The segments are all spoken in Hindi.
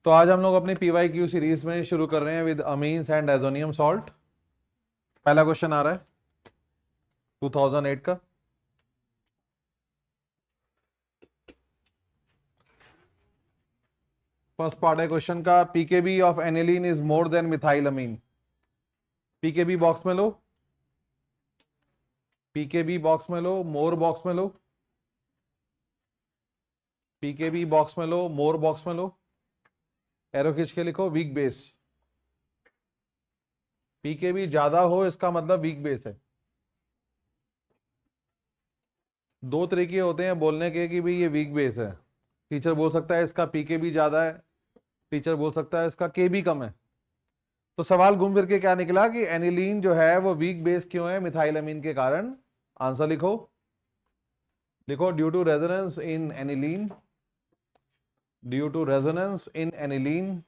तो आज हम लोग अपनी PYQ सीरीज में शुरू कर रहे हैं with amines and azonium salt. पहला क्वेश्चन आ रहा है 2008 का। फर्स्ट पार्ट है क्वेश्चन का, pKb of aniline is more than methyl amine. PKb box में लो, पीकेबी बॉक्स में लो, मोर बॉक्स में लो, पीकेबी बॉक्स में लो, मोर बॉक्स में लो, एरो खींच के लिखो वीक बेस। पीकेबी ज्यादा हो इसका मतलब वीक बेस है। दो तरीके होते हैं बोलने के कि भाई ये वीक बेस है। टीचर बोल सकता है इसका पीकेबी ज्यादा है, टीचर बोल सकता है इसका केबी कम है। तो सवाल घूम फिर के क्या निकला कि एनिलीन जो है वो वीक बेस क्यों है मिथाइल अमीन के कारण। आंसर लिखो, लिखो due to resonance in aniline, due to resonance in aniline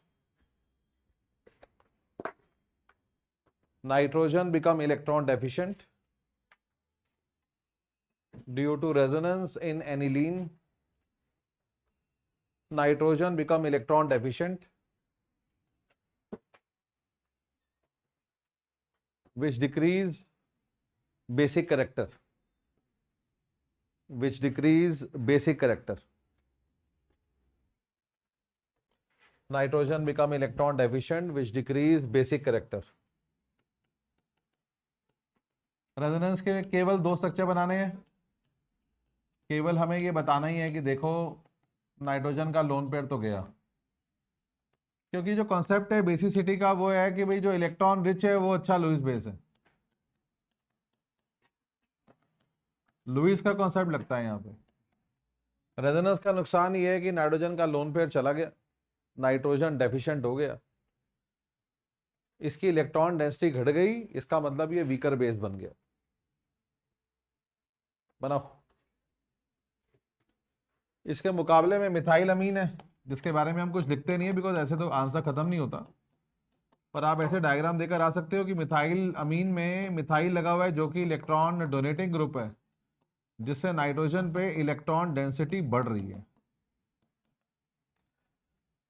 nitrogen become electron deficient, due to resonance in aniline nitrogen become electron deficient which decrease basic character, which decrease basic character. Nitrogen become electron deficient which decrease basic character. Resonance के केवल दो स्ट्रक्चर बनाने हैं, केवल हमें ये बताना ही है कि देखो नाइट्रोजन का लोन पेयर तो गया, क्योंकि जो कॉन्सेप्ट है बेसिसिटी का वो है कि भाई जो इलेक्ट्रॉन रिच है वो अच्छा लुईस बेस है। लुईस का कॉन्सेप्ट लगता है यहाँ पे। रेजोनेंस का नुकसान ये है कि नाइट्रोजन का लोन पेयर चला गया, नाइट्रोजन डेफिशिएंट हो गया, इसकी इलेक्ट्रॉन डेंसिटी घट गई, इसका मतलब ये वीकर बेस बन गया। बनाओ। इसके मुकाबले में मिथाइल अमीन है जिसके बारे में हम कुछ लिखते नहीं है बिकॉज ऐसे तो आंसर खत्म नहीं होता, पर आप ऐसे डायग्राम देकर आ सकते हो कि मिथाइल अमीन में मिथाइल लगा हुआ है जो कि इलेक्ट्रॉन डोनेटिंग ग्रुप है, जिससे नाइट्रोजन पे इलेक्ट्रॉन डेंसिटी बढ़ रही है।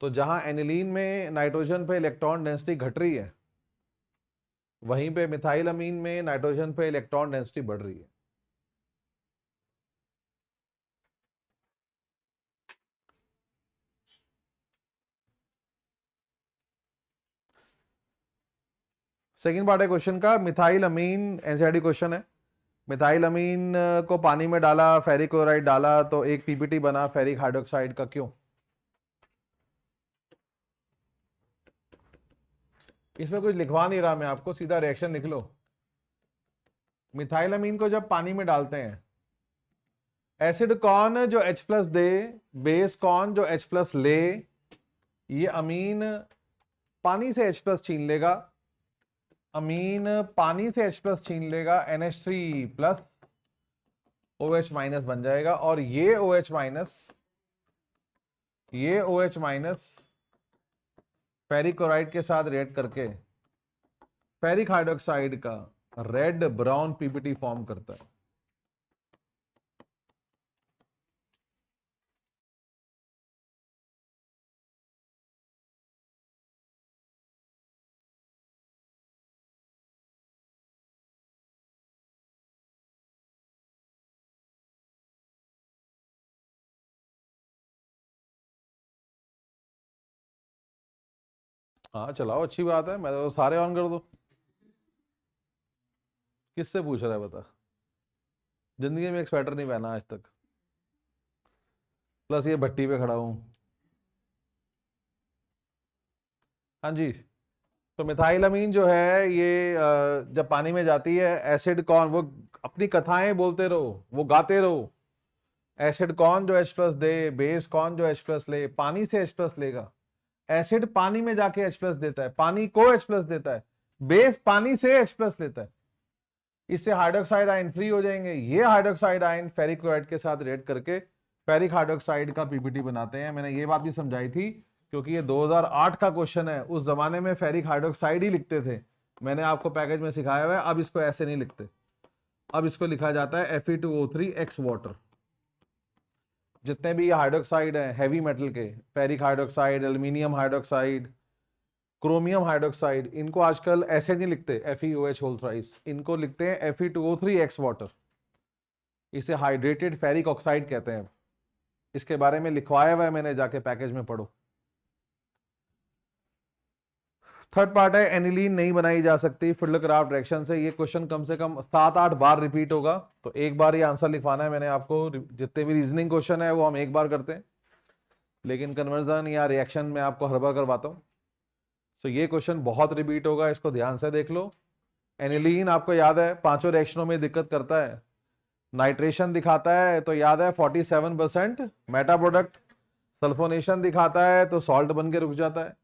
तो जहां एनिलीन में नाइट्रोजन पे इलेक्ट्रॉन डेंसिटी घट रही है, वहीं पे मिथाइल अमीन में नाइट्रोजन पे इलेक्ट्रॉन डेंसिटी बढ़ रही है। सेकंड पार्ट है क्वेश्चन का, मिथाइल अमीन एनसीईआरटी क्वेश्चन है। मिथाइल अमीन को पानी में डाला, फेरिक क्लोराइड डाला तो एक पीपीटी बना फेरिक हाइड्रोक्साइड का, क्यों? इसमें कुछ लिखवा नहीं रहा मैं आपको, सीधा रिएक्शन लिख लो। मिथाइल अमीन को जब पानी में डालते हैं, एसिड कौन जो H+ दे, बेस कौन जो H+ ले, ये अमीन पानी से H+ छीन लेगा, अमीन पानी से H+ छीन लेगा, NH3+ OH- बन जाएगा, और ये OH- फेरिक क्लोराइड के साथ रिएक्ट करके फेरिक हाइड्रोक्साइड का रेड ब्राउन पीपीटी फॉर्म करता है। हाँ चलाओ, अच्छी बात है, मैं तो सारे ऑन कर दो। किससे पूछ रहा है बता? जिंदगी में एक स्वेटर नहीं पहना आज तक, प्लस ये भट्टी पे खड़ा हूं। हाँ जी। तो मिथाइल अमीन जो है ये जब पानी में जाती है, एसिड कौन, वो अपनी कथाएं बोलते रहो, वो गाते रहो। एसिड कौन जो H+ दे, बेस कौन जो H+ ले, पानी से H+ लेगा। एसिड पानी में जाके H+ देता है, पानी को H+ देता है, बेस पानी से H+ लेता है, इससे हाइड्रोक्साइड आयन फ्री हो जाएंगे। ये हाइड्रोक्साइड आयन फेरिक क्लोराइड के साथ रिएक्ट करके फेरिक हाइड्रोक्साइड का पीपीटी बनाते हैं। मैंने ये बात भी समझाई थी क्योंकि ये 2008 का क्वेश्चन है, उस जमाने में फेरिक हाइड्रोक्साइड ही लिखते थे। मैंने आपको पैकेज में सिखाया हुआ है, अब इसको ऐसे नहीं लिखते, अब इसको लिखा जाता है Fe2O3 x वाटर। जितने भी हाइड्रोक्साइड हैं हैवी मेटल के, ferric hydroxide, aluminium hydroxide, chromium hydroxide, इनको आजकल ऐसे नहीं लिखते FeOH होल थ्राइस, इनको लिखते हैं Fe2O3x वाटर। इसे हाइड्रेटेड फेरिक ऑक्साइड कहते हैं। इसके बारे में लिखवाया हुआ है मैंने, जाके पैकेज में पढ़ो। थर्ड पार्ट है एनिलीन नहीं बनाई जा सकती फिल्डक्राफ्ट रिएक्शन से। ये क्वेश्चन कम से कम 7-8 बार रिपीट होगा, तो एक बार ये आंसर लिखवाना है मैंने आपको। जितने भी रीजनिंग क्वेश्चन है वो हम एक बार करते हैं, लेकिन कन्वर्जन या रिएक्शन में आपको हर बार करवाता हूं। तो ये क्वेश्चन बहुत रिपीट होगा, इसको ध्यान से देख लो। एनिलीन आपको याद है 5 रिएक्शनों में दिक्कत करता है। नाइट्रेशन दिखाता है तो याद है 47% मेटा प्रोडक्ट, सल्फोनेशन दिखाता है तो सॉल्ट बन के रुक जाता है,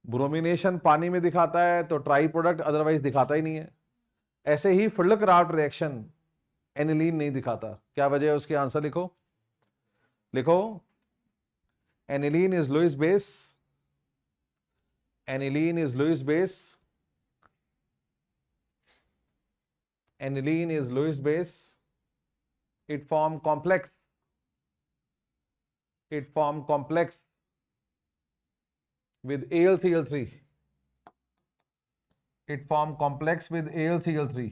ब्रोमिनेशन पानी में दिखाता है तो ट्राई प्रोडक्ट, अदरवाइज दिखाता ही नहीं है। ऐसे ही फिल्डक्राफ्ट रिएक्शन एनिलीन नहीं दिखाता। क्या वजह है उसकी? आंसर लिखो, लिखो। Aniline is Lewis base, aniline is Lewis base, aniline is Lewis base. It form complex, it form complex with AlCl3, it form complex with AlCl3,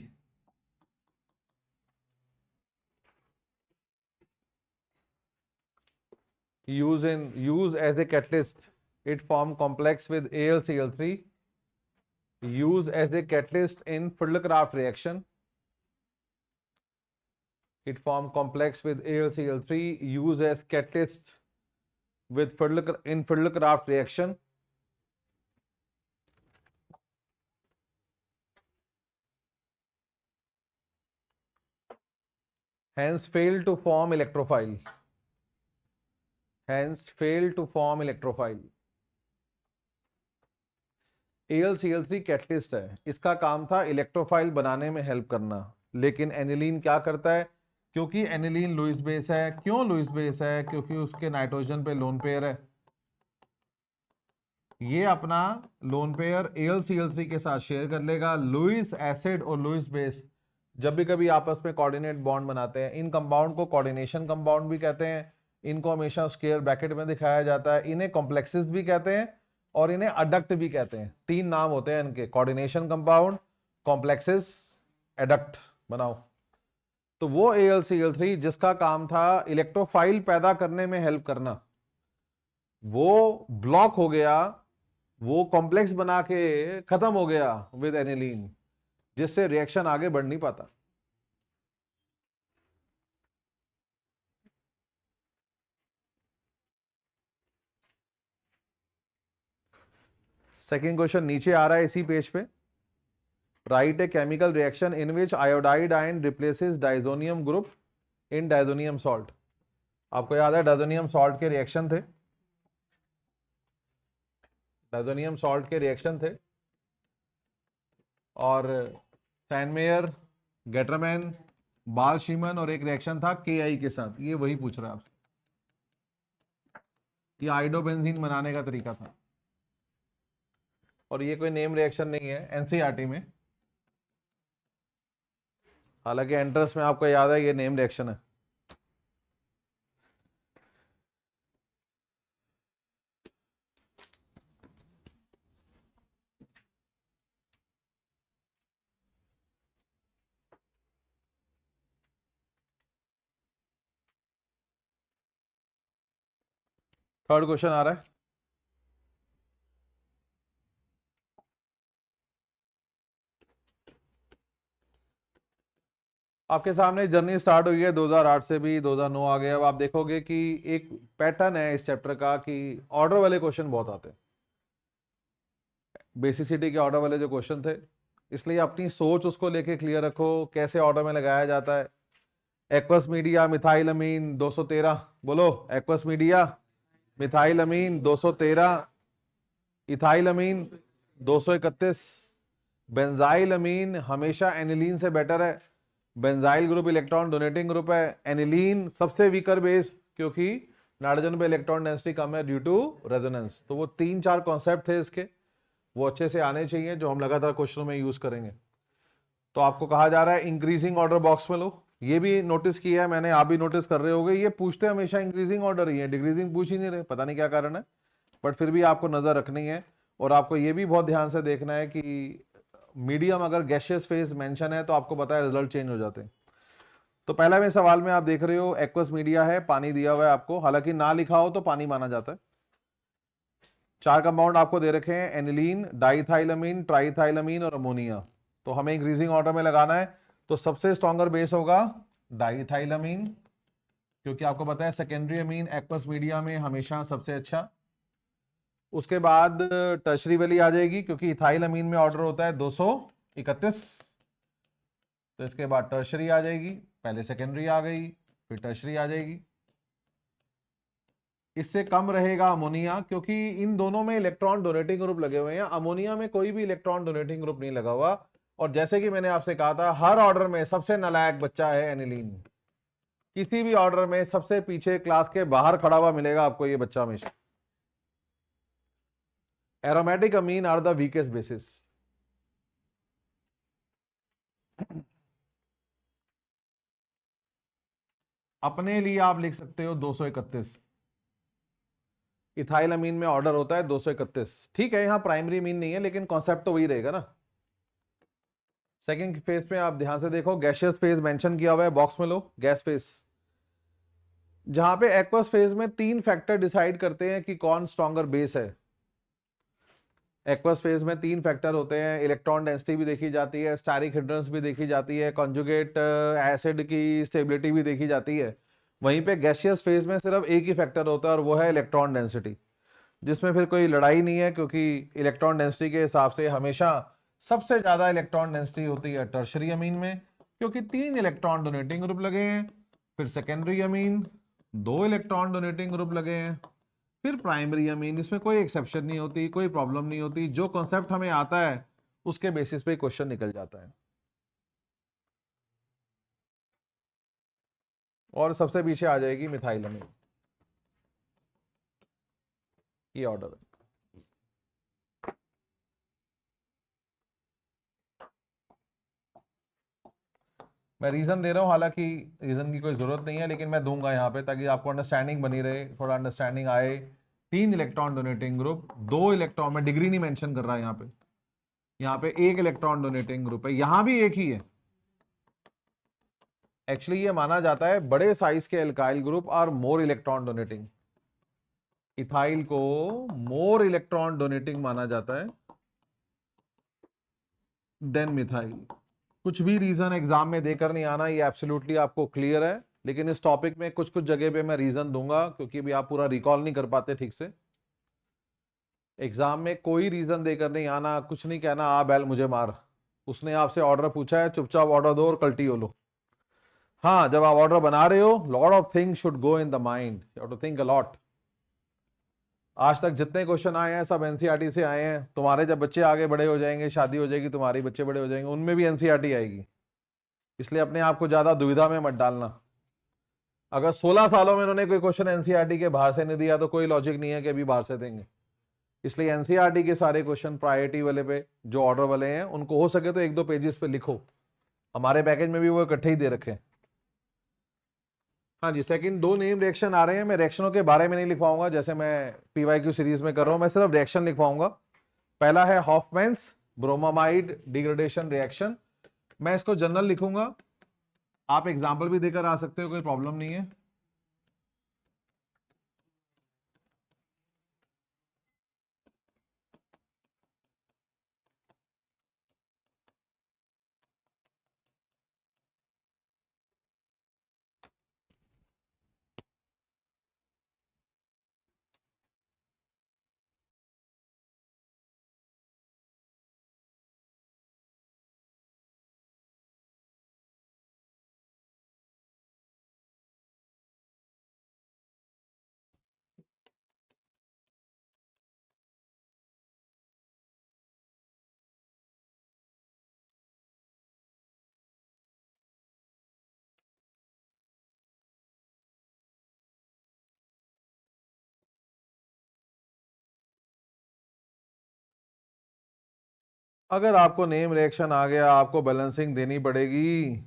use as a catalyst, it form complex with AlCl3, use as a catalyst in Friedel-Crafts reaction, it form complex with AlCl3, use as catalyst with Friedel-Crafts reaction. Hence fail to form electrophile, hence fail to form electrophile. AlCl3 catalyst है, इसका काम था इलेक्ट्रोफाइल बनाने में हेल्प करना, लेकिन एनिलीन क्या करता है? क्योंकि एनिलीन लुईस बेस है। क्यों लुईस बेस है? क्योंकि उसके नाइट्रोजन पे लोन पेयर है। ये अपना लोन पेयर AlCl3 के साथ शेयर कर लेगा। लुईस एसिड और लुईस बेस जब भी कभी आपस में कोऑर्डिनेट बॉन्ड बनाते हैं, इन कंपाउंड को कोऑर्डिनेशन कंपाउंड भी कहते हैं। इनको हमेशा स्क्वायर ब्रैकेट में दिखाया जाता है। इन्हें कॉम्प्लेक्सेस भी कहते हैं और इन्हें अडक्ट भी कहते हैं। 3 नाम होते हैं इनके, कोऑर्डिनेशन कंपाउंड, कॉम्प्लेक्सेस, एडक्ट। बनाओ। तो वो AlCl3 जिसका काम था इलेक्ट्रोफाइल पैदा करने में हेल्प करना, वो ब्लॉक हो गया, वो कॉम्प्लेक्स बना के खत्म हो गया विद एनिलीन, जिससे रिएक्शन आगे बढ़ नहीं पाता। सेकेंड क्वेश्चन नीचे आ रहा है इसी पेज पे। Right a chemical reaction in which iodide ion replaces diazonium group in diazonium salt. आपको याद है डाइजोनियम सॉल्ट के रिएक्शन थे, डाइजोनियम सॉल्ट के रिएक्शन थे, और सैनमेयर, गेटरमैन, बाल शीमन, और एक रिएक्शन था KI के साथ। ये वही पूछ रहा है आपसे, ये आइडोबेंजीन बनाने का तरीका था, और ये कोई नेम रिएक्शन नहीं है NCERT में। हालांकि एंट्रेंस में आपको याद है ये नेम रिएक्शन है। थर्ड क्वेश्चन आ रहा है। आपके सामने जर्नी स्टार्ट हुई है 2008 से, भी 2009 आ गया। अब आप देखोगे कि एक पैटर्न है इस चैप्टर का कि ऑर्डर वाले क्वेश्चन बहुत आते हैं, बेसिसिटी के ऑर्डर वाले जो क्वेश्चन थे। इसलिए अपनी सोच उसको लेके क्लियर रखो, कैसे ऑर्डर में लगाया जाता है। एक्वस मीडिया मिथाइलअमीन 213, बोलो। एक्वस मीडिया मिथाइलअमीन 213, इथाइलअमीन 231, बेंजाइलअमीन हमेशा एनिलीन से बेटर है। Benzyl group electron donating group है। एनिलीन सबसे वीकर बेस, क्योंकि नाइट्रोजन पे इलेक्ट्रॉन डेंसिटी कम है ड्यू टू रेजोनेंस। तो वो 3-4 कॉन्सेप्ट थे इसके, वो अच्छे से आने चाहिए, जो हम लगातार क्वेश्चनों में यूज करेंगे। तो आपको कहा जा रहा है इंक्रीजिंग ऑर्डर बॉक्स में लो, ये भी नोटिस किया है मैंने, आप भी नोटिस कर रहे होगे, ये पूछते हमेशा इंक्रीजिंग ऑर्डर ही है, डिक्रीजिंग पूछ ही नहीं रहे, पता नहीं क्या कारण है। बट फिर भी आपको नजर रखनी है। और आपको ये भी बहुत ध्यान से देखना है कि मीडियम अगर गैशियस फेज मेंशन है तो आपको पता है रिजल्ट चेंज हो जाते हैं। तो पहला में सवाल में आप देख रहे हो एक्वस मीडिया है, पानी दिया हुआ है आपको, हालांकि ना लिखा हो तो पानी माना जाता है। 4 कंपाउंड आपको दे रखे हैं, एनिलीन, डाइथाइलमीन, ट्राइथाइलमीन और अमोनिया। तो हमें इंक्रीजिंग ऑर्डर में लगाना है। तो सबसे स्ट्रॉन्गर बेस होगा डाइथाइलमीन, क्योंकि आपको पता है सेकेंडरी अमीन एक्वस मीडिया में हमेशा सबसे अच्छा। उसके बाद टर्शरी वैली आ जाएगी, क्योंकि इथाइल अमीन में ऑर्डर होता है 231। तो इसके बाद टर्शरी आ जाएगी, पहले सेकेंडरी आ गई फिर टर्शरी आ जाएगी। इससे कम रहेगा अमोनिया, क्योंकि इन दोनों में इलेक्ट्रॉन डोनेटिंग ग्रुप लगे हुए हैं, अमोनिया में कोई भी इलेक्ट्रॉन डोनेटिंग ग्रुप नहीं लगा हुआ। और जैसे कि मैंने आपसे कहा था, हर ऑर्डर में सबसे नालायक बच्चा है एनिलीन। किसी भी ऑर्डर में सबसे पीछे क्लास के बाहर खड़ा हुआ मिलेगा आपको ये बच्चा हमेशा। Aromatic amine are the weakest bases. अपने लिए आप लिख सकते हो 231। इथाइल अमीन में ऑर्डर होता है 231, ठीक है, यहां प्राइमरी मीन नहीं है लेकिन कॉन्सेप्ट तो वही रहेगा ना। सेकंड फेज में आप ध्यान से देखो, गैशियस फेज मेंशन किया हुआ है, बॉक्स में लो गैस फेज। जहां पे एक्वस फेज में 3 फैक्टर डिसाइड करते हैं कि कौन स्ट्रॉन्गर बेस है। एक्वस फेज में 3 फैक्टर होते हैं, इलेक्ट्रॉन डेंसिटी भी देखी जाती है, स्टारिक हिंड्रेंस भी देखी जाती है, कॉन्जुगेट एसिड की स्टेबिलिटी भी देखी जाती है। वहीं पे गैशियस फेज में सिर्फ एक ही फैक्टर होता है और वो है इलेक्ट्रॉन डेंसिटी, जिसमें फिर कोई लड़ाई नहीं है, क्योंकि इलेक्ट्रॉन डेंसिटी के हिसाब से हमेशा सबसे ज्यादा इलेक्ट्रॉन डेंसिटी होती है टर्शरी अमीन में, क्योंकि 3 इलेक्ट्रॉन डोनेटिंग ग्रुप लगे हैं। फिर secondary amine, 2 electron donating group लगे हैं। फिर प्राइमरी अमीन, इसमें कोई एक्सेप्शन नहीं होती, कोई प्रॉब्लम नहीं होती, जो कॉन्सेप्ट हमें आता है उसके बेसिस पे क्वेश्चन निकल जाता है। और सबसे पीछे आ जाएगी मिथाइल अमीन, ये ऑर्डर है। मैं रीजन दे रहा हूं, हालांकि रीजन की कोई जरूरत नहीं है, लेकिन मैं दूंगा यहाँ पे ताकि आपको अंडरस्टैंडिंग बनी रहे, थोड़ा अंडरस्टैंडिंग आए। 3 इलेक्ट्रॉन डोनेटिंग ग्रुप, 2 इलेक्ट्रॉन, में डिग्री नहीं मेंशन कर रहा यहाँ पे, यहाँ पे 1 इलेक्ट्रॉन डोनेटिंग ग्रुप है, यहाँ भी एक ही है। एक्चुअली ये माना जाता है बड़े साइज के alkyl group are more electron donating. Ethyl को मोर इलेक्ट्रॉन डोनेटिंग माना जाता है देन मिथाइल। कुछ भी रीजन एग्जाम में देकर नहीं आना, ये एब्सोल्युटली आपको क्लियर है, लेकिन इस टॉपिक में कुछ कुछ जगह पे मैं रीजन दूंगा, क्योंकि भी आप पूरा रिकॉल नहीं कर पाते ठीक से। एग्जाम में कोई रीजन देकर नहीं आना, कुछ नहीं कहना आ बैल मुझे मार। उसने आपसे ऑर्डर पूछा है, चुपचाप ऑर्डर दो और कल्टी हो लो। हाँ, जब आप ऑर्डर बना रहे हो, lot of things should go in the mind, you have to think a lot. आज तक जितने क्वेश्चन आए हैं सब एनसीईआरटी से आए हैं। तुम्हारे जब बच्चे आगे बड़े हो जाएंगे, शादी हो जाएगी तुम्हारी, बच्चे बड़े हो जाएंगे, उनमें भी एनसीईआरटी आएगी। इसलिए अपने आप को ज्यादा दुविधा में मत डालना। अगर 16 सालों में उन्होंने कोई क्वेश्चन एनसीईआरटी के बाहर से नहीं दिया तो कोई लॉजिक नहीं है कि अभी बाहर से देंगे। इसलिए एनसीईआरटी के सारे क्वेश्चन प्रायोरिटी वाले पे, जो ऑर्डर वाले हैं, उनको हो सके तो 1-2 पेजेस पे लिखो। हमारे पैकेज में भी वो इकट्ठे ही दे रखे हैं। हाँ जी, सेकंड 2 नेम रिएक्शन आ रहे हैं, मैं रिएक्शनों के बारे में नहीं लिखवाऊंगा जैसे मैं पीवाईक्यू सीरीज में कर रहा हूं, मैं सिर्फ रिएक्शन लिखवाऊंगा। पहला है हॉफमैन्स ब्रोमामाइड डिग्रेडेशन रिएक्शन। मैं इसको जनरल लिखूंगा, आप एग्जाम्पल भी देकर आ सकते हो, कोई प्रॉब्लम नहीं है। अगर आपको नेम रिएक्शन आ गया, आपको बैलेंसिंग देनी पड़ेगी।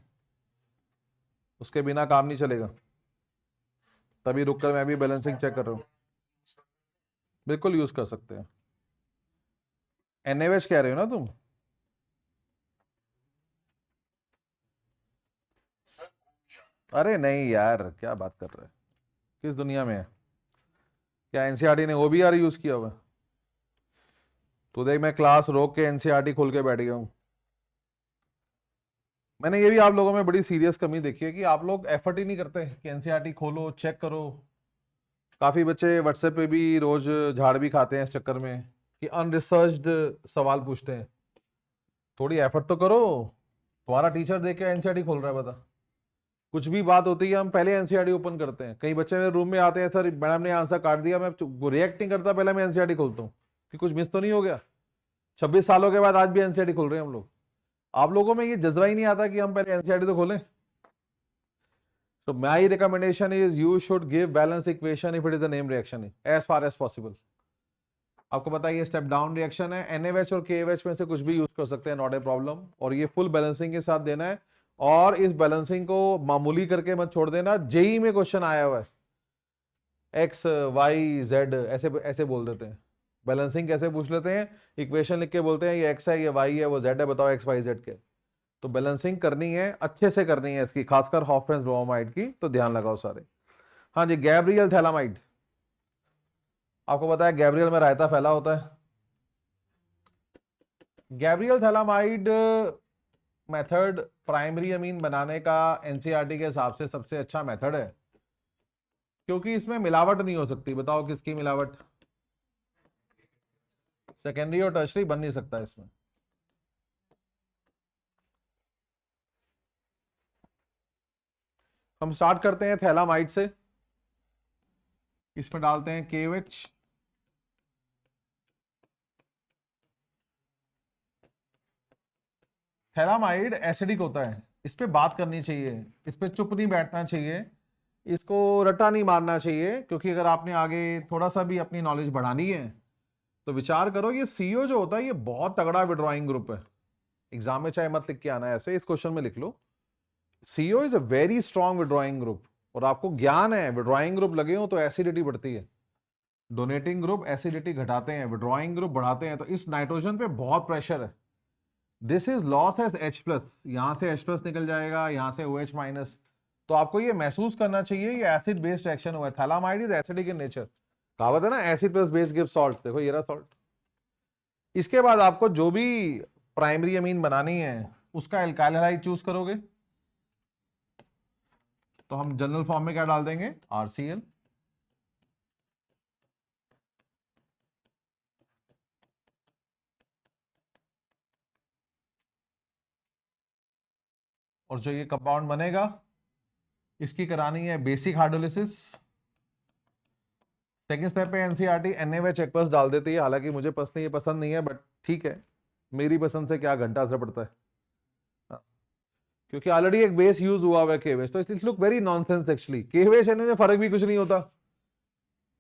उसके बिना काम नहीं चलेगा। तभी रुक कर मैं भी बैलेंसिंग चेक कर रहा हूँ। बिल्कुल यूज कर सकते हैं। NaOH कह रहे हो ना तुम? अरे नहीं यार, क्या बात कर रहे हैं, किस दुनिया में है? क्या एनसीईआरटी ने OBR यूज किया हुआ है? तो देख, मैं क्लास रोक के एनसीईआरटी खोल के बैठ गया हूँ। मैंने ये भी आप लोगों में बड़ी सीरियस कमी देखी है कि आप लोग एफर्ट ही नहीं करते कि एनसीईआरटी खोलो, चेक करो। काफी बच्चे व्हाट्सएप पे भी रोज झाड़ भी खाते हैं इस चक्कर में कि अनरिसर्च्ड सवाल पूछते हैं। थोड़ी एफर्ट तो करो। तुम्हारा टीचर देख के एनसीईआरटी खोल रहा है, बता। कुछ भी बात होती है हम पहले एनसीईआरटी ओपन करते हैं। कई बच्चे मेरे रूम में आते हैं, सर मैडम ने आंसर काट दिया, मैं रिएक्ट नहीं करता, पहले मैं एनसीईआरटी खोलता हूँ कि कुछ मिस तो नहीं हो गया। 26 सालों के बाद आज भी एनसीईआरटी खोल रहे हैं हम लोग। आप लोगों में ये जज्बा ही नहीं आता कि हम पहले एनसीईआरटी तो खोलें। So my recommendation is you should give balance equation if it is a name reaction as far as possible. आपको पता है ये स्टेप डाउन रिएक्शन है, NaOH और KOH में से कुछ भी यूज कर सकते हैं, नॉट ए प्रॉब्लम। और ये फुल बैलेंसिंग के साथ देना है, और इस बैलेंसिंग को मामूली करके मत छोड़ देना। जेई में क्वेश्चन आया हुआ है, एक्स वाई जेड ऐसे ऐसे बोल देते हैं। बैलेंसिंग कैसे पूछ लेते हैं, इक्वेशन लिख के बोलते हैं ये एक्स है, ये वाई है, वो जेड है, बताओ एक्स वाई जेड के। तो बैलेंसिंग करनी है, अच्छे से करनी है इसकी, खासकर हॉफमैन ब्रोमाइड की, तो ध्यान लगाओ सारे। हाँ जी, गैब्रियल थैलामाइड। आपको पता है गैब्रियल में रायता फैला होता है। Gabriel phthalimide method primary amine बनाने का एनसीईआरटी के हिसाब से सबसे अच्छा मेथड है, क्योंकि इसमें मिलावट नहीं हो सकती। बताओ किसकी मिलावट? सेकेंडरी और टर्शरी बन नहीं सकता इसमें। हम स्टार्ट करते हैं थैलामाइड से। इसमें डालते हैं KOH। थैलामाइड एसिडिक होता है, इस पे बात करनी चाहिए, इस पे चुप नहीं बैठना चाहिए, इसको रट्टा नहीं मारना चाहिए। क्योंकि अगर आपने आगे थोड़ा सा भी अपनी नॉलेज बढ़ानी है तो विचार करो, ये CO जो होता है ये बहुत तगड़ा विड्रॉइंग ग्रुप है। एग्जाम में चाहे मत लिख के आना है, ऐसे इस क्वेश्चन में लिख लो, CO is a very strong withdrawing group. और आपको ज्ञान है, विड्रॉइंग ग्रुप लगे हो तो एसिडिटी बढ़ती है, डोनेटिंग ग्रुप एसिडिटी घटाते हैं, विड्रॉइंग ग्रुप बढ़ाते हैं। तो इस नाइट्रोजन पे बहुत प्रेशर है। This is loss as H+, यहां से H+ निकल जाएगा, यहां से OH-। तो आपको ये महसूस करना चाहिए ये एसिड बेस्ड रिएक्शन हुआ है। Phthalimide is acidic in nature. कहावत है ना, acid plus base give salt. देखो ये रहा सॉल्ट। इसके बाद आपको जो भी प्राइमरी अमीन बनानी है उसका एल्काइल हैलाइड चूज करोगे। तो हम जनरल फॉर्म में क्या डाल देंगे, RCl। और जो ये कंपाउंड बनेगा इसकी करानी है बेसिक हाइड्रोलिसिस। सेकंड स्टेप पे एनसीईआरटी NaOH एक्वस डाल देती है, हालांकि मुझे पर्सनली ये पसंद नहीं है, बट ठीक है, मेरी पसंद से क्या घंटा असर पड़ता है। हाँ, क्योंकि ऑलरेडी एक बेस यूज हुआ हुआ है KOH, तो it look very nonsense actually. KOH में फर्क भी कुछ नहीं होता,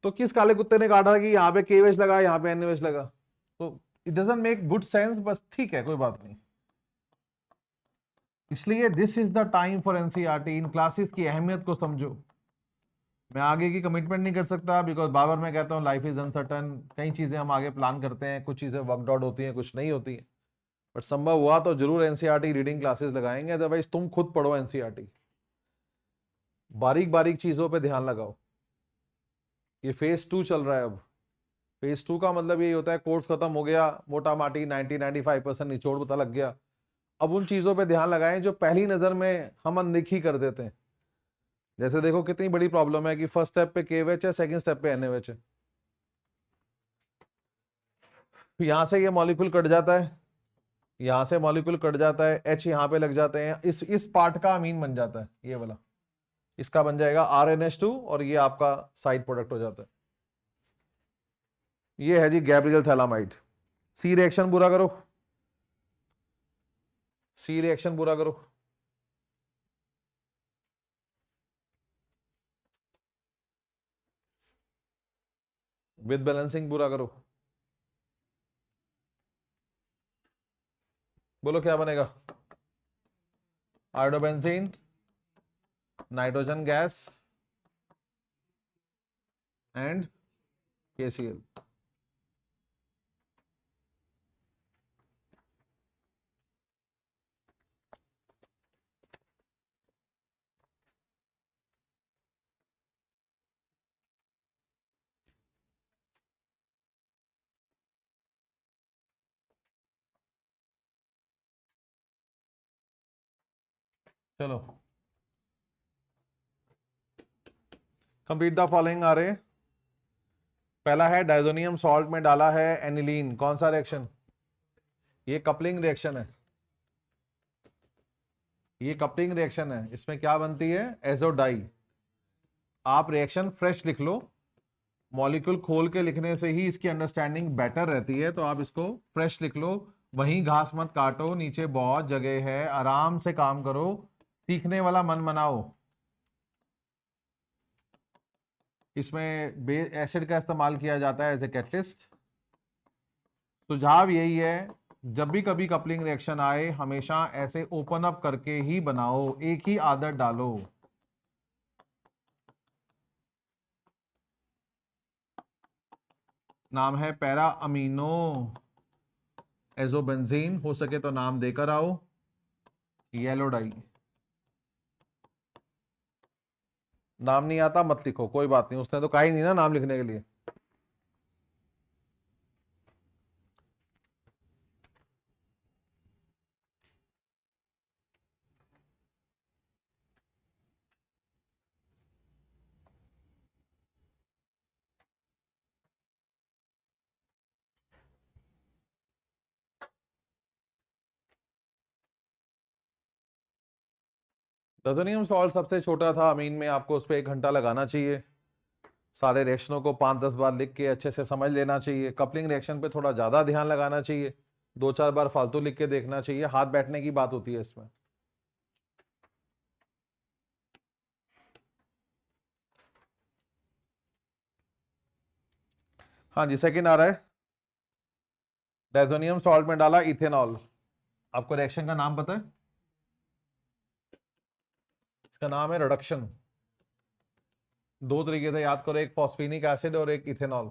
तो किस काले कुत्ते ने काटा कि यहाँ पे KOH लगा, यहाँ पे NaOH लगा? तो it doesn't make good sense, बस ठीक है, कोई बात नहीं। इसलिए this is the time for NCERT. In classes की अहमियत को समझो। मैं आगे की कमिटमेंट नहीं कर सकता, बिकॉज बार बार मैं कहता हूँ लाइफ इज अनसर्टन। कई चीजें हम आगे प्लान करते हैं, कुछ चीजें वर्कड आउट होती हैं, कुछ नहीं होती हैं। बट संभव हुआ तो जरूर एनसीईआरटी रीडिंग क्लासेस लगाएंगे, अदरवाइज तुम खुद पढ़ो एनसीईआरटी। बारीक बारीक चीजों पे ध्यान लगाओ। ये फेज 2 चल रहा है अब। फेज 2 का मतलब यही होता है, कोर्स खत्म हो गया, मोटा माटी 90-95% निचोड़ पता लग गया। अब उन चीजों पे ध्यान लगाएं जो पहली नजर में हम अनदेखी कर देते हैं। जैसे देखो कितनी बड़ी प्रॉब्लम है कि फर्स्ट स्टेप पे KOH है, सेकंड स्टेप पे NaOH है। यहां से ये मॉलिक्यूल कट जाता है, यहां से मॉलिक्यूल कट जाता है, H यहां पे लग जाते हैं, इस पार्ट का अमीन बन जाता है, ये वाला। इसका बन जाएगा RNH2 और ये आपका साइड प्रोडक्ट हो जाता है। ये है जी गैब्रियल थैलामाइड। C रिएक्शन पूरा करो, C रिएक्शन पूरा करो। विद बैलेंसिंग पूरा करो। बोलो क्या बनेगा? Iodobenzene nitrogen gas and KCl। चलो कंप्लीट द फॉलोइंग आ रहे। पहला है डाइजोनियम सॉल्ट में डाला है एनिलीन, कौन सा रिएक्शन? ये कपलिंग रिएक्शन है, ये कपलिंग रिएक्शन है। इसमें क्या बनती है? एजोडाई। आप रिएक्शन फ्रेश लिख लो, मॉलिक्यूल खोल के लिखने से ही इसकी अंडरस्टैंडिंग बेटर रहती है, तो आप इसको फ्रेश लिख लो। वहीं घास मत काटो, नीचे बहुत जगह है, आराम से काम करो, सीखने वाला मन बनाओ। इसमें बेस एसिड का इस्तेमाल किया जाता है एज ए कैटलिस्ट। सुझाव यही है, जब भी कभी कपलिंग रिएक्शन आए हमेशा ऐसे ओपन अप करके ही बनाओ, एक ही आदत डालो। नाम है पैरा अमीनो एजोबेंजीन, हो सके तो नाम देकर आओ। येलो डाई, नाम नहीं आता मत लिखो, कोई बात नहीं, उसने तो कहा ही नहीं ना नाम लिखने के लिए। डाइजोनियम सॉल्ट सबसे छोटा था अमीन में, आपको उस पर 1 घंटा लगाना चाहिए। सारे रिएक्शनों को 5-10 बार लिख के अच्छे से समझ लेना चाहिए। कपलिंग रिएक्शन पे थोड़ा ज्यादा ध्यान लगाना चाहिए, 2-4 बार फालतू लिख के देखना चाहिए, हाथ बैठने की बात होती है इसमें। हाँ जी, सेकंड आ रहा है। डाइजोनियम सॉल्ट में डाला इथेनॉल। आपको रिएक्शन का नाम पता है? इसका नाम है रिडक्शन। 2 तरीके से याद करो, एक फॉस्फेनिक एसिड और एक इथेनॉल।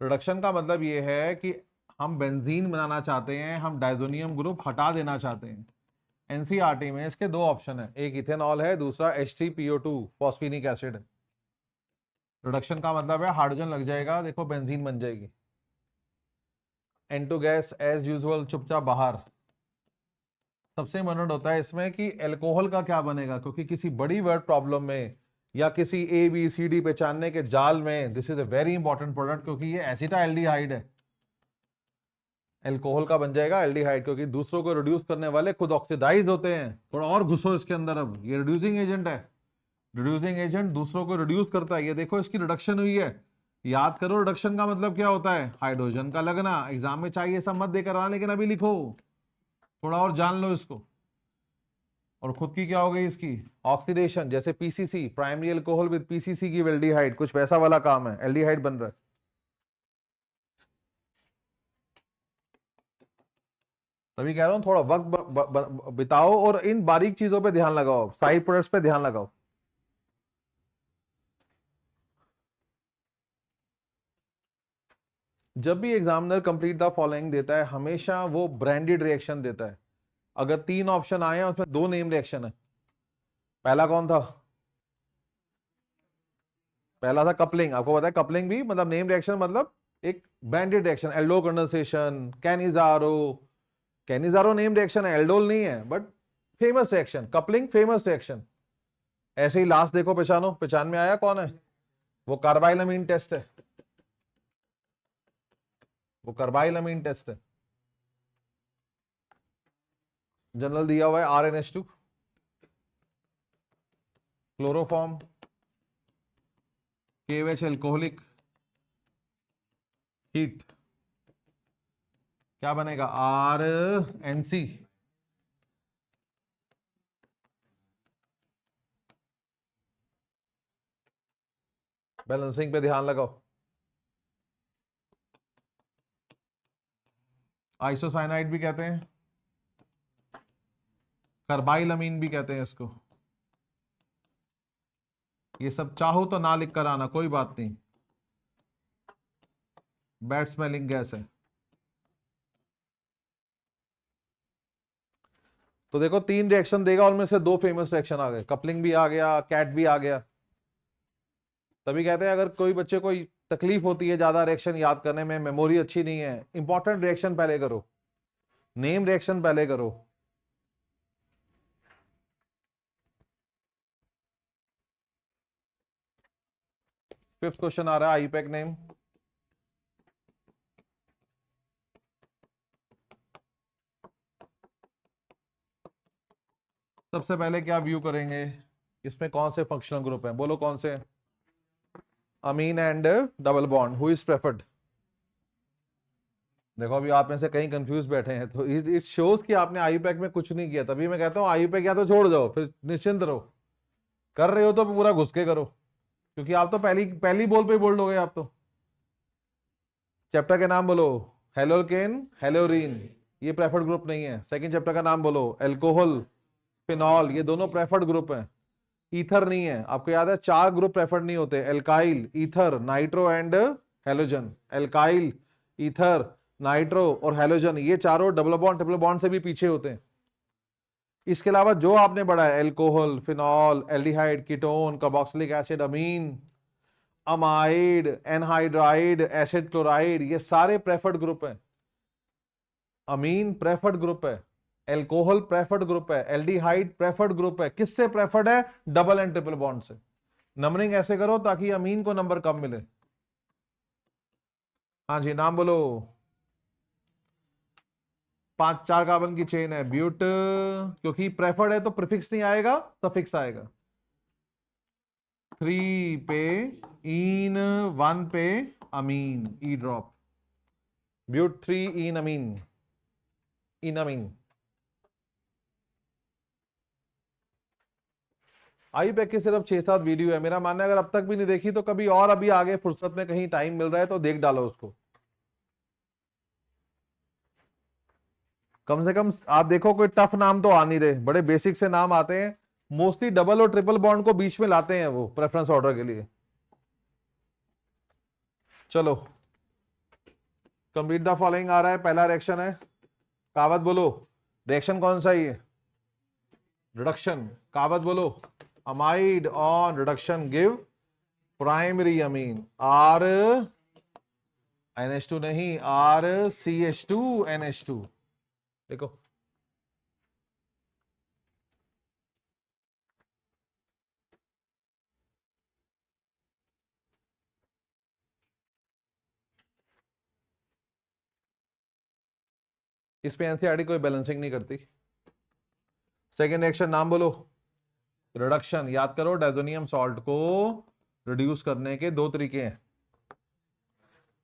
रिडक्शन का मतलब ये है कि हम बेंजीन बनाना चाहते हैं, हम डाइजोनियम ग्रुप हटा देना चाहते हैं। एनसीईआरटी में इसके 2 ऑप्शन है, एक इथेनॉल है, दूसरा H3PO2 फॉस्फेनिक एसिड है। रिडक्शन का मतलब है हाइड्रोजन लग जाएगा, देखो बेंजीन बन जाएगी। N2 गैस एज यूजुअल चुपचाप बाहर। सबसे इम्पोर्टेंट होता है इसमें कि एल्कोहल का क्या बनेगा, क्योंकि किसी बड़ी वर्ड प्रॉब्लम में या किसी ABCD पहचानने के जाल में this is a very important product, क्योंकि ये एसिटाल्डिहाइड है। एल्कोहल का बन जाएगा एल्डिहाइड, क्योंकि दूसरों को रिड्यूस करने वाले खुद ऑक्सीडाइज होते हैं। थोड़ा और घुसो इसके अंदर, अब ये रिड्यूसिंग एजेंट है। रिड्यूसिंग एजेंट दूसरों को रिड्यूस करता है। ये देखो इसकी रिडक्शन हुई है। याद करो रिडक्शन का मतलब क्या होता है, हाइड्रोजन का लगना। एग्जाम में चाहिए सब मत देकर आना, लेकिन अभी लिखो, थोड़ा और जान लो इसको। और खुद की क्या हो गई इसकी? ऑक्सीडेशन, जैसे PCC primary alcohol with PCC की एल्डिहाइड, कुछ वैसा वाला काम है, एल्डिहाइड बन रहा है। तभी कह रहा हूं थोड़ा वक्त बिताओ और इन बारीक चीजों पे ध्यान लगाओ, साइड प्रोडक्ट्स पे ध्यान लगाओ। जब भी एग्जामिनर कंप्लीट द फॉलोइंग देता है हमेशा वो ब्रांडेड रिएक्शन देता है। अगर 3 ऑप्शन आए हैं उसमें 2 नेम रिएक्शन है। पहला कौन था? पहला था कपलिंग। आपको पता है कपलिंग भी मतलब नेम रिएक्शन, मतलब एक branded reaction. Aldo condensation, Cannizzaro. Cannizzaro name reaction है, एल्डोल नहीं है, but famous reaction. Coupling famous reaction. ऐसे ही लास्ट देखो, पहचानो, पहचान में आया कौन है? वो कार्बाइलमीन टेस्ट है, वो कार्बाइलमीन टेस्ट है। जनरल दिया हुआ है RnH2, chloroform, KOH alcoholic, heat, क्या बनेगा? RNC। बैलेंसिंग पे ध्यान लगाओ। आइसोसाइनाइड भी कहते हैं। कार्बाइल अमीन भी कहते हैं इसको। ये सब चाहो तो ना लिख कर आना, कोई बात नहीं, बैड स्मेलिंग गैस है। तो देखो 3 रिएक्शन देगा, उनमें से 2 फेमस रिएक्शन आ गए, कपलिंग भी आ गया, कैट भी आ गया। तभी कहते हैं अगर कोई बच्चे को तकलीफ होती है ज्यादा रिएक्शन याद करने में, मेमोरी अच्छी नहीं है, इंपॉर्टेंट रिएक्शन पहले करो, नेम रिएक्शन पहले करो। फिफ्थ क्वेश्चन आ रहा है आईपैक नेम। सबसे पहले क्या व्यू करेंगे, इसमें कौन से फंक्शनल ग्रुप हैं, बोलो कौन से। Amine and double bond, who is preferred. देखो अभी आप में से कहीं कंफ्यूज बैठे हैं, तो इट शोज कि आपने आईपैक में कुछ नहीं किया। तभी मैं कहता हूं आईपैक या तो छोड़ जाओ, फिर निश्चिंत रहो, कर रहे हो तो पूरा घुस के करो, क्योंकि आप तो पहली पहली बॉल पे बोल्ड हो गए आप तो। चैप्टर के नाम बोलो, हेलोकेन, हेलोरीन, ये प्रेफर्ड ग्रुप नहीं है। सेकंड चैप्टर का नाम बोलो, एल्कोहल, फिनॉल, ये दोनों प्रेफर्ड ग्रुप हैं। ईथर नहीं है, आपको याद है 4 ग्रुप प्रेफर्ड नहीं होते, alkyl, ether, nitro and halogen. Alkyl, ether, nitro और हेलोजन, ये चारों डबल बॉन्ड ट्रिपल बॉन्ड से भी पीछे होते हैं। इसके अलावा जो आपने पढ़ा है, alcohol, phenol, aldehyde, ketone, carboxylic acid, amine, amide, anhydride, acid chloride, ये सारे प्रेफर्ड ग्रुप हैं। अमीन प्रेफर्ड ग्रुप है, एल्कोहल प्रेफर्ड ग्रुप है, एल्डिहाइड प्रेफर्ड ग्रुप है। किससे प्रेफर्ड है, डबल एंड ट्रिपल बॉन्ड से। नंबरिंग ऐसे करो ताकि अमीन को नंबर कम मिले। हाँ जी, नाम बोलो। 4 कार्बन की चेन है, ब्यूट, क्योंकि प्रेफर्ड है तो प्रीफिक्स नहीं आएगा, सफिक्स आएगा। 3 पे इन, 1 पे अमीन, ई ड्रॉप, ब्यूट 3 इन अमीन, इन अमीन। आई पैक के सिर्फ 6-7 वीडियो है, मेरा मानना है अगर अब तक भी नहीं देखी तो कभी और अभी आगे फुर्सत में कहीं टाइम मिल रहा है तो देख डालो उसको। कम से कम आप देखो कोई टफ नाम तो आ नहीं रहे, बड़े बेसिक से नाम आते हैं। मोस्टली डबल और ट्रिपल बॉन्ड को बीच में लाते हैं वो प्रेफरेंस ऑर्डर के लिए। चलो, कंप्लीट द फॉलोइंग आ रहा है, पहला रिएक्शन है, कहावत बोलो। रिएक्शन कौन सा ही है, रिडक्शन। कहावत बोलो, amide on reduction give primary amine, R NH2 नहीं, आर CH2 NH2। देखो इस पे एनसीईआरटी कोई बैलेंसिंग नहीं करती। सेकेंड रिएक्शन नाम बोलो, रिडक्शन। याद करो डायजोनियम सॉल्ट को रिड्यूस करने के 2 तरीके हैं,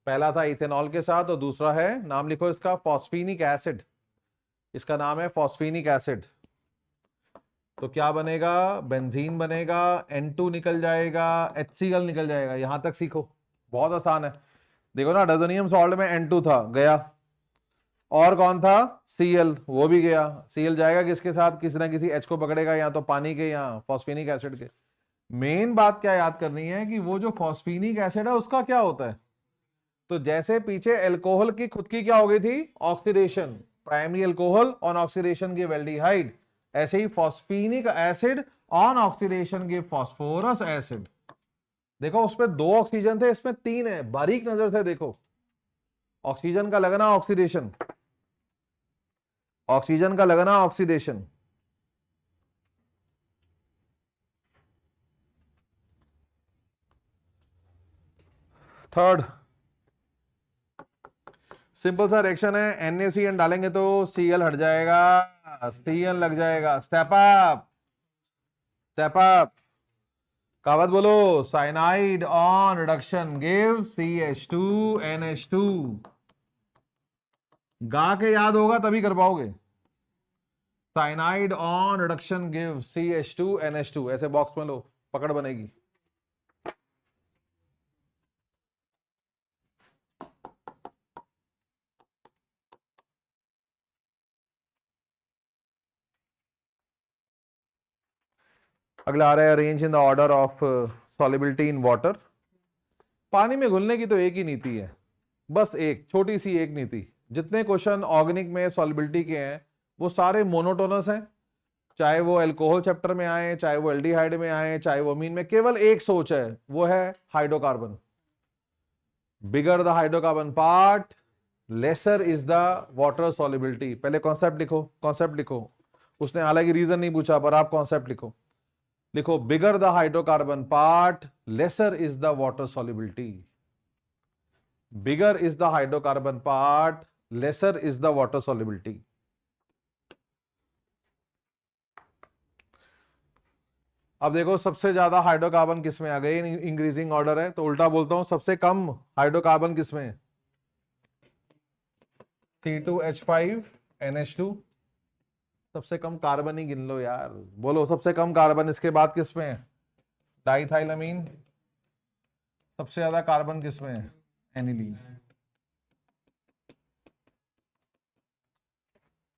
पहला था इथेनॉल के साथ और दूसरा है, नाम लिखो इसका, फॉस्फीनिक एसिड। इसका नाम है फॉस्फीनिक एसिड। तो क्या बनेगा, बेंजीन बनेगा, N2 निकल जाएगा, HCl निकल जाएगा। यहां तक सीखो, बहुत आसान है। देखो ना, डायजोनियम सॉल्ट में N2 था, गया, और कौन था, Cl, वो भी गया। Cl जाएगा किसके साथ, किसी ना किसी H को पकड़ेगा, या तो पानी के या फॉस्फेनिक एसिड के। मेन बात क्या याद करनी है कि वो जो फॉस्फेनिक एसिड है उसका क्या होता है। तो जैसे पीछे एल्कोहल की खुद की क्या हो गई थी, oxidation, primary alcohol on oxidation give aldehyde, ऐसे ही phosphinic acid on oxidation give phosphorous acid. देखो उसमें 2 ऑक्सीजन थे, इसमें 3 है, बारीक नजर से देखो। ऑक्सीजन का लगना ऑक्सीडेशन, ऑक्सीजन का लगना ऑक्सीडेशन। थर्ड, सिंपल सा रिएक्शन है, NaCN डालेंगे तो Cl हट जाएगा, Cn लग जाएगा। Step up, step up. कहावत बोलो, cyanide on reduction give CH2NH2। गा के याद होगा तभी कर पाओगे। Cyanide on reduction give CH2NH2, ऐसे बॉक्स में लो, पकड़ बनेगी। अगला आ रहा है arrange in the order of solubility in water. पानी में घुलने की तो एक ही नीति है, बस एक छोटी सी एक नीति। जितने क्वेश्चन ऑर्गेनिक में सॉल्युबिलिटी के हैं वो सारे मोनोटोनस हैं, चाहे वो अल्कोहल चैप्टर में आए, चाहे वो एल्डिहाइड में आए, चाहे वो अमीन में। केवल एक सोच है, वो है hydrocarbon. Bigger the hydrocarbon part lesser is the water solubility. पहले कॉन्सेप्ट लिखो, कॉन्सेप्ट लिखो। उसने हालांकि रीजन नहीं पूछा, पर आप कॉन्सेप्ट लिखो। लिखो bigger the hydrocarbon part lesser is the water solubility. Bigger is the hydrocarbon part lesser is the water solubility. अब देखो सबसे ज्यादा हाइड्रोकार्बन किसमें आ गए, इंक्रीजिंग ऑर्डर है, तो उल्टा बोलता हूं, सबसे कम हाइड्रोकार्बन किसमें है? C2H5NH2। सबसे कम कार्बन ही गिन लो यार, बोलो सबसे कम कार्बन। इसके बाद किसमें है? डाइथाइलामीन। सबसे ज्यादा कार्बन किसमें है? एनिलीन।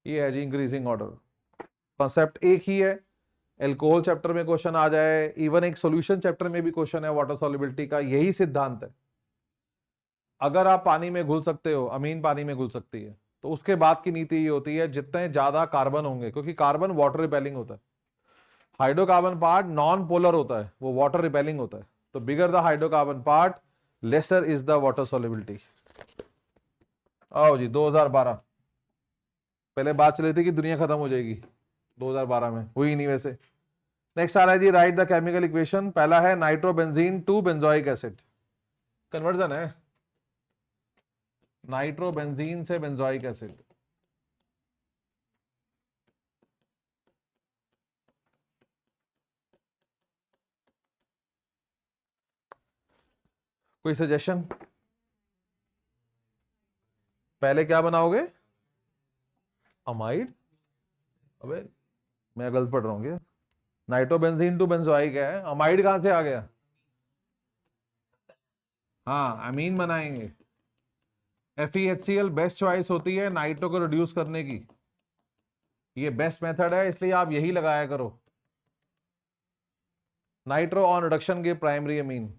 ये है जी इंक्रीजिंग ऑर्डर। कॉन्सेप्ट एक ही है, एल्कोहल चैप्टर में क्वेश्चन आ जाए, इवन एक सॉल्यूशन चैप्टर में भी क्वेश्चन है वाटर सॉल्युबिलिटी का, यही सिद्धांत है। अगर आप पानी में घुल सकते हो, अमीन पानी में घुल सकती है, तो उसके बाद की नीति ये होती है जितने ज्यादा कार्बन होंगे, क्योंकि कार्बन वाटर रिपेलिंग होता है, हाइड्रोकार्बन पार्ट नॉन पोलर होता है, वो वाटर रिपेलिंग होता है, तो bigger the hydrocarbon part lesser is the water solubility. आओ जी 2012। पहले बात चली थी कि दुनिया खत्म हो जाएगी 2012 में, हुई नहीं वैसे। नेक्स्ट आ रहा है जी राइट द केमिकल इक्वेशन। पहला है nitrobenzene to benzoic acid, conversion है नाइट्रोबेंजीन से बेंजोइक एसिड। कोई सजेशन? पहले क्या बनाओगे? अमाइड। अबे मैं गलत पढ़ रहा हूँ क्या? नाइट्रोबेंजीन टू बेंजोइक है, अमाइड कहां से आ गया? हाँ अमीन बनाएंगे। FeHCl बेस्ट चॉइस होती है नाइट्रो को रिड्यूस करने की, ये बेस्ट मेथड है, इसलिए आप यही लगाया करो। नाइट्रो ऑन रिडक्शन के प्राइमरी अमीन।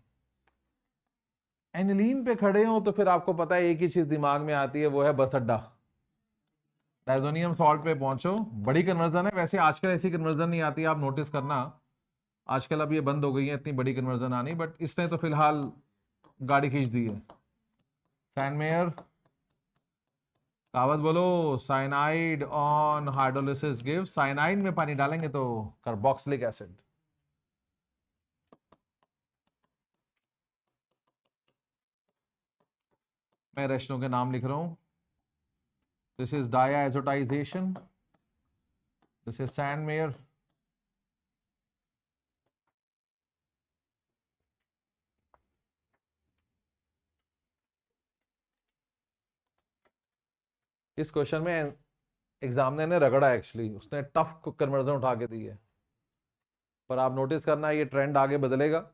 एनिलीन पे खड़े हो तो फिर आपको पता है एक ही चीज दिमाग में आती है, वो है बस अड्डा। डायजोनियम सॉल्ट पे पहुंचो, बड़ी कन्वर्जन है वैसे, आजकल ऐसी कन्वर्जन नहीं आती, आप नोटिस करना आजकल अब ये बंद हो गई है इतनी बड़ी कन्वर्जन आनी, बट इसने तो फिलहाल गाड़ी खींच दी है। सैंडमेयर कहावत बोलो, cyanide on hydrolysis give, cyanide में पानी डालेंगे तो कार्बोक्सिलिक एसिड। मैं रेशनों के नाम लिख रहा हूं। This is diazotization, this is Sandmeyer, इस क्वेश्चन में एग्जामिनर ने रगड़ा, एक्चुअली उसने टफ कन्वर्जन उठा के दी है, पर आप नोटिस करना ये ट्रेंड आगे बदलेगा,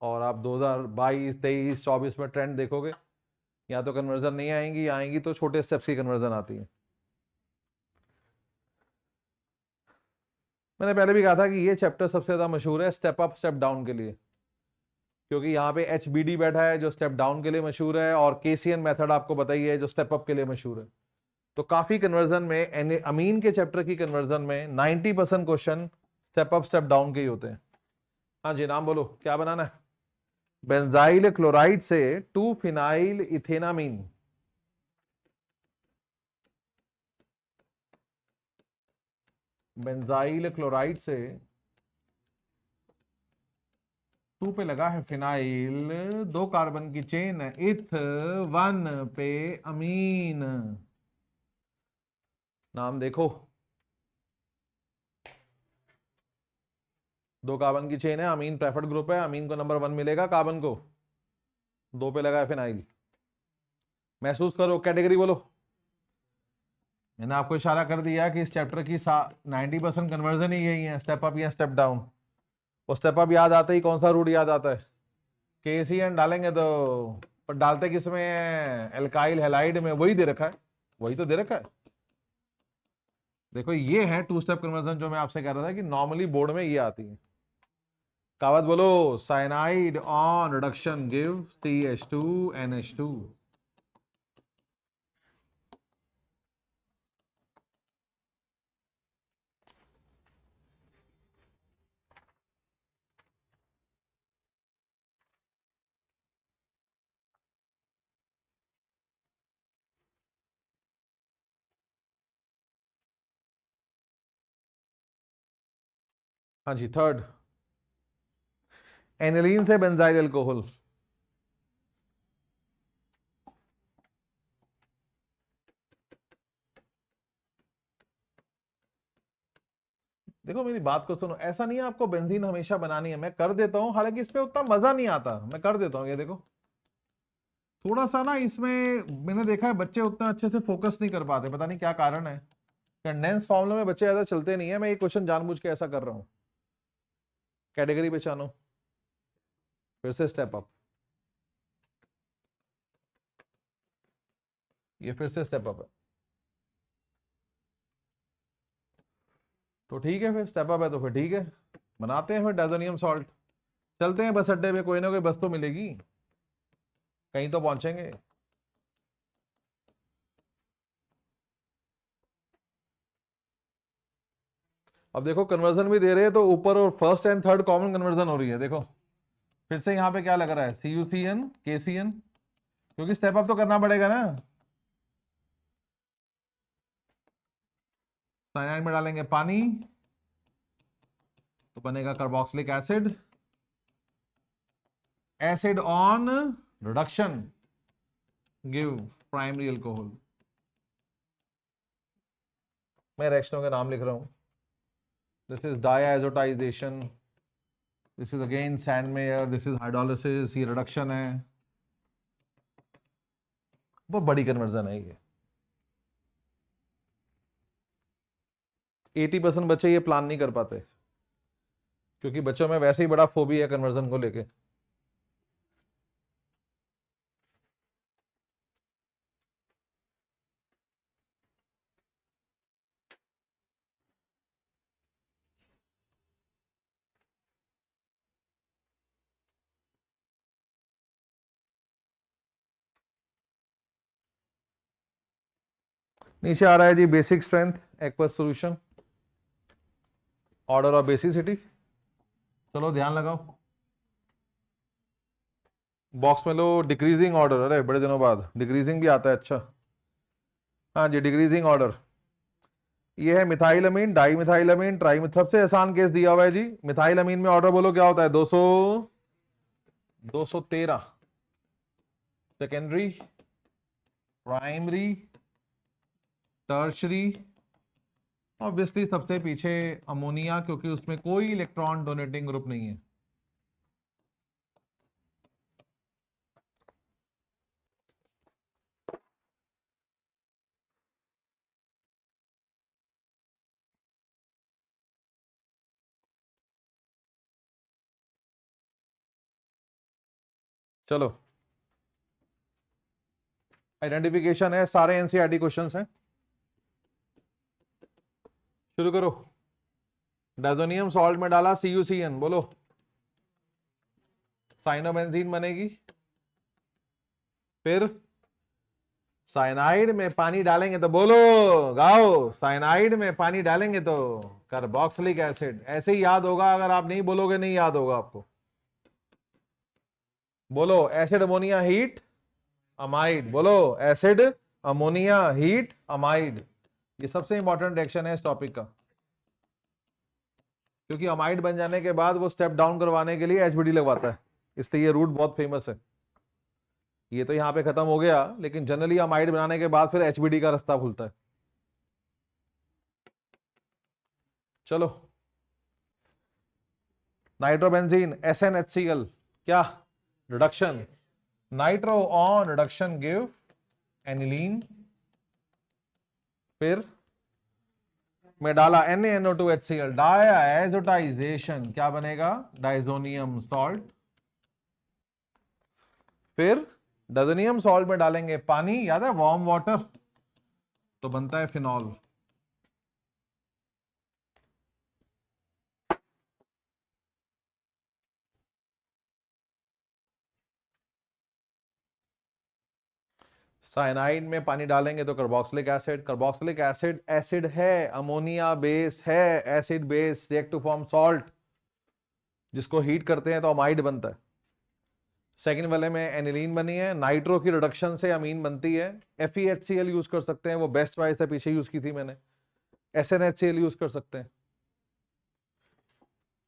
और आप 2022 23 24 में ट्रेंड देखोगे, या तो कन्वर्जन नहीं आएंगी, आएंगी तो छोटे स्टेप्स की कन्वर्जन आती है। मैंने पहले भी कहा था कि ये चैप्टर सबसे ज्यादा मशहूर है स्टेप अप स्टेप डाउन के लिए, क्योंकि यहाँ पे HBD बैठा है जो स्टेप डाउन के लिए मशहूर है, और KCN मेथड आपको बताइए है जो स्टेप अप के लिए मशहूर है। तो काफी कन्वर्जन में अमीन के चैप्टर की कन्वर्जन में 90% question step up step down के ही होते हैं। हाँ जी नाम बोलो, क्या बनाना है? बेंजाइल क्लोराइड से 2 फिनाइल इथेनामीन। बेंजाइल क्लोराइड से 2 पे लगा है फिनाइल, 2 कार्बन की चेन है, इथ 1 पे अमीन। नाम देखो, 2 कार्बन की चेन है, अमीन प्रेफर्ड ग्रुप है, अमीन को नंबर 1 मिलेगा, कार्बन को 2 पे लगा है फिनाइल। महसूस करो, कैटेगरी बोलो। मैंने आपको इशारा कर दिया कि इस चैप्टर की 90% कन्वर्जन ही यही है, स्टेप अप या स्टेप डाउन। वो स्टेप अप याद आता ही कौन सा रूट याद आता है? KCN डालेंगे तो, पर डालते किस में है? एल्काइल हैलाइड में, वही दे रखा है, वही तो दे रखा है। देखो ये है 2 स्टेप कन्वर्जन जो मैं आपसे कह रहा था कि नॉर्मली बोर्ड में ये आती है। कहावत बोलो, cyanide on reduction give CH2NH2। हाँ जी, थर्ड, एनिलीन से बेंजाइल अल्कोहल। देखो मेरी बात को सुनो, ऐसा नहीं है आपको बेंजीन हमेशा बनानी है, मैं कर देता हूं, हालांकि इसमें उतना मजा नहीं आता, मैं कर देता हूं। ये देखो थोड़ा सा ना इसमें, मैंने देखा है बच्चे उतना अच्छे से फोकस नहीं कर पाते, पता नहीं क्या कारण है। कंडेंस फॉर्मूला में बच्चे ज्यादा चलते नहीं है, मैं ये क्वेश्चन जानबूझ के ऐसा कर रहा हूं। कैटेगरी पहचानो, फिर से स्टेप अप, ये फिर से स्टेप अप है, तो ठीक है, फिर स्टेप अप है तो फिर ठीक है, बनाते हैं फिर डायजोनियम सॉल्ट। चलते हैं बस अड्डे पे, कोई ना कोई बस तो मिलेगी, कहीं तो पहुंचेंगे। अब देखो कन्वर्जन भी दे रहे हैं, तो ऊपर और first and third common conversion हो रही है। देखो फिर से यहाँ पे क्या लग रहा है, CuCN KCN, क्योंकि स्टेप अप तो करना पड़ेगा ना। साइनाइड में डालेंगे पानी तो बनेगा carboxylic acid, acid on reduction give primary alcohol. मैं रिएक्शनों के नाम लिख रहा हूं। This is diazotization, this is again Sandmeyer, this is hydrolysis, ये रिडक्शन है। बहुत बड़ी कन्वर्जन है ये। 80% बच्चे ये प्लान नहीं कर पाते, क्योंकि बच्चों में वैसे ही बड़ा फोबिया है कन्वर्जन को लेके। नीचे आ रहा है जी basic strength, aqueous solution, order of basicity. चलो ध्यान लगाओ, बॉक्स में लो डिक्रीजिंग ऑर्डर, अरे बड़े दिनों बाद डिक्रीजिंग भी आता है, अच्छा। हाँ जी, डिक्रीजिंग ऑर्डर, ये है मिथाइलमीन, डाई मिथाइलमीन, ट्राई, सबसे आसान केस दिया हुआ है जी। मिथाइलमीन में ऑर्डर बोलो क्या होता है, 213, सेकेंडरी, प्राइमरी, टर्शरी, ऑब्वियसली सबसे पीछे अमोनिया, क्योंकि उसमें कोई इलेक्ट्रॉन डोनेटिंग ग्रुप नहीं है। चलो आइडेंटिफिकेशन है, सारे एनसीईआरटी क्वेश्चंस हैं, शुरू करो। डायजोनियम सॉल्ट में डाला CuCN, बोलो साइनोबेंजीन बनेगी। फिर साइनाइड में पानी डालेंगे तो बोलो, गाओ, साइनाइड में पानी डालेंगे तो कार्बोक्सिलिक एसिड। ऐसे ही याद होगा, अगर आप नहीं बोलोगे नहीं याद होगा आपको। बोलो एसिड अमोनिया हीट अमाइड, बोलो एसिड अमोनिया हीट अमाइड। ये सबसे इंपॉर्टेंट रिएक्शन है इस टॉपिक का, क्योंकि अमाइड बन जाने के बाद वो स्टेप डाउन करवाने के लिए HBD लगवाता है, इसलिए ये रूट बहुत फेमस है। ये तो यहां पे खत्म हो गया, लेकिन जनरली अमाइड बनाने के बाद फिर HBD का रास्ता खुलता है। चलो नाइट्रोबेंजीन SnHCl, क्या reduction, nitro on reduction give aniline. फिर में डाला NaNO2HCl, डायazotization, क्या बनेगा, डाइजोनियम सॉल्ट। फिर डाइजोनियम सॉल्ट में डालेंगे पानी, याद है वार्म वाटर, तो बनता है फिनॉल। साइनाइड में पानी डालेंगे तो carboxylic acid, carboxylic acid acid है, अमोनिया बेस है, acid base react to form salt, जिसको हीट करते हैं तो अमाइड बनता है। सेकंड वाले में एनिलीन बनी है, नाइट्रो की रिडक्शन से अमीन बनती है। FeHCl यूज कर सकते हैं, वो बेस्ट चॉइस है, पीछे यूज की थी मैंने। SnHCl यूज कर सकते हैं,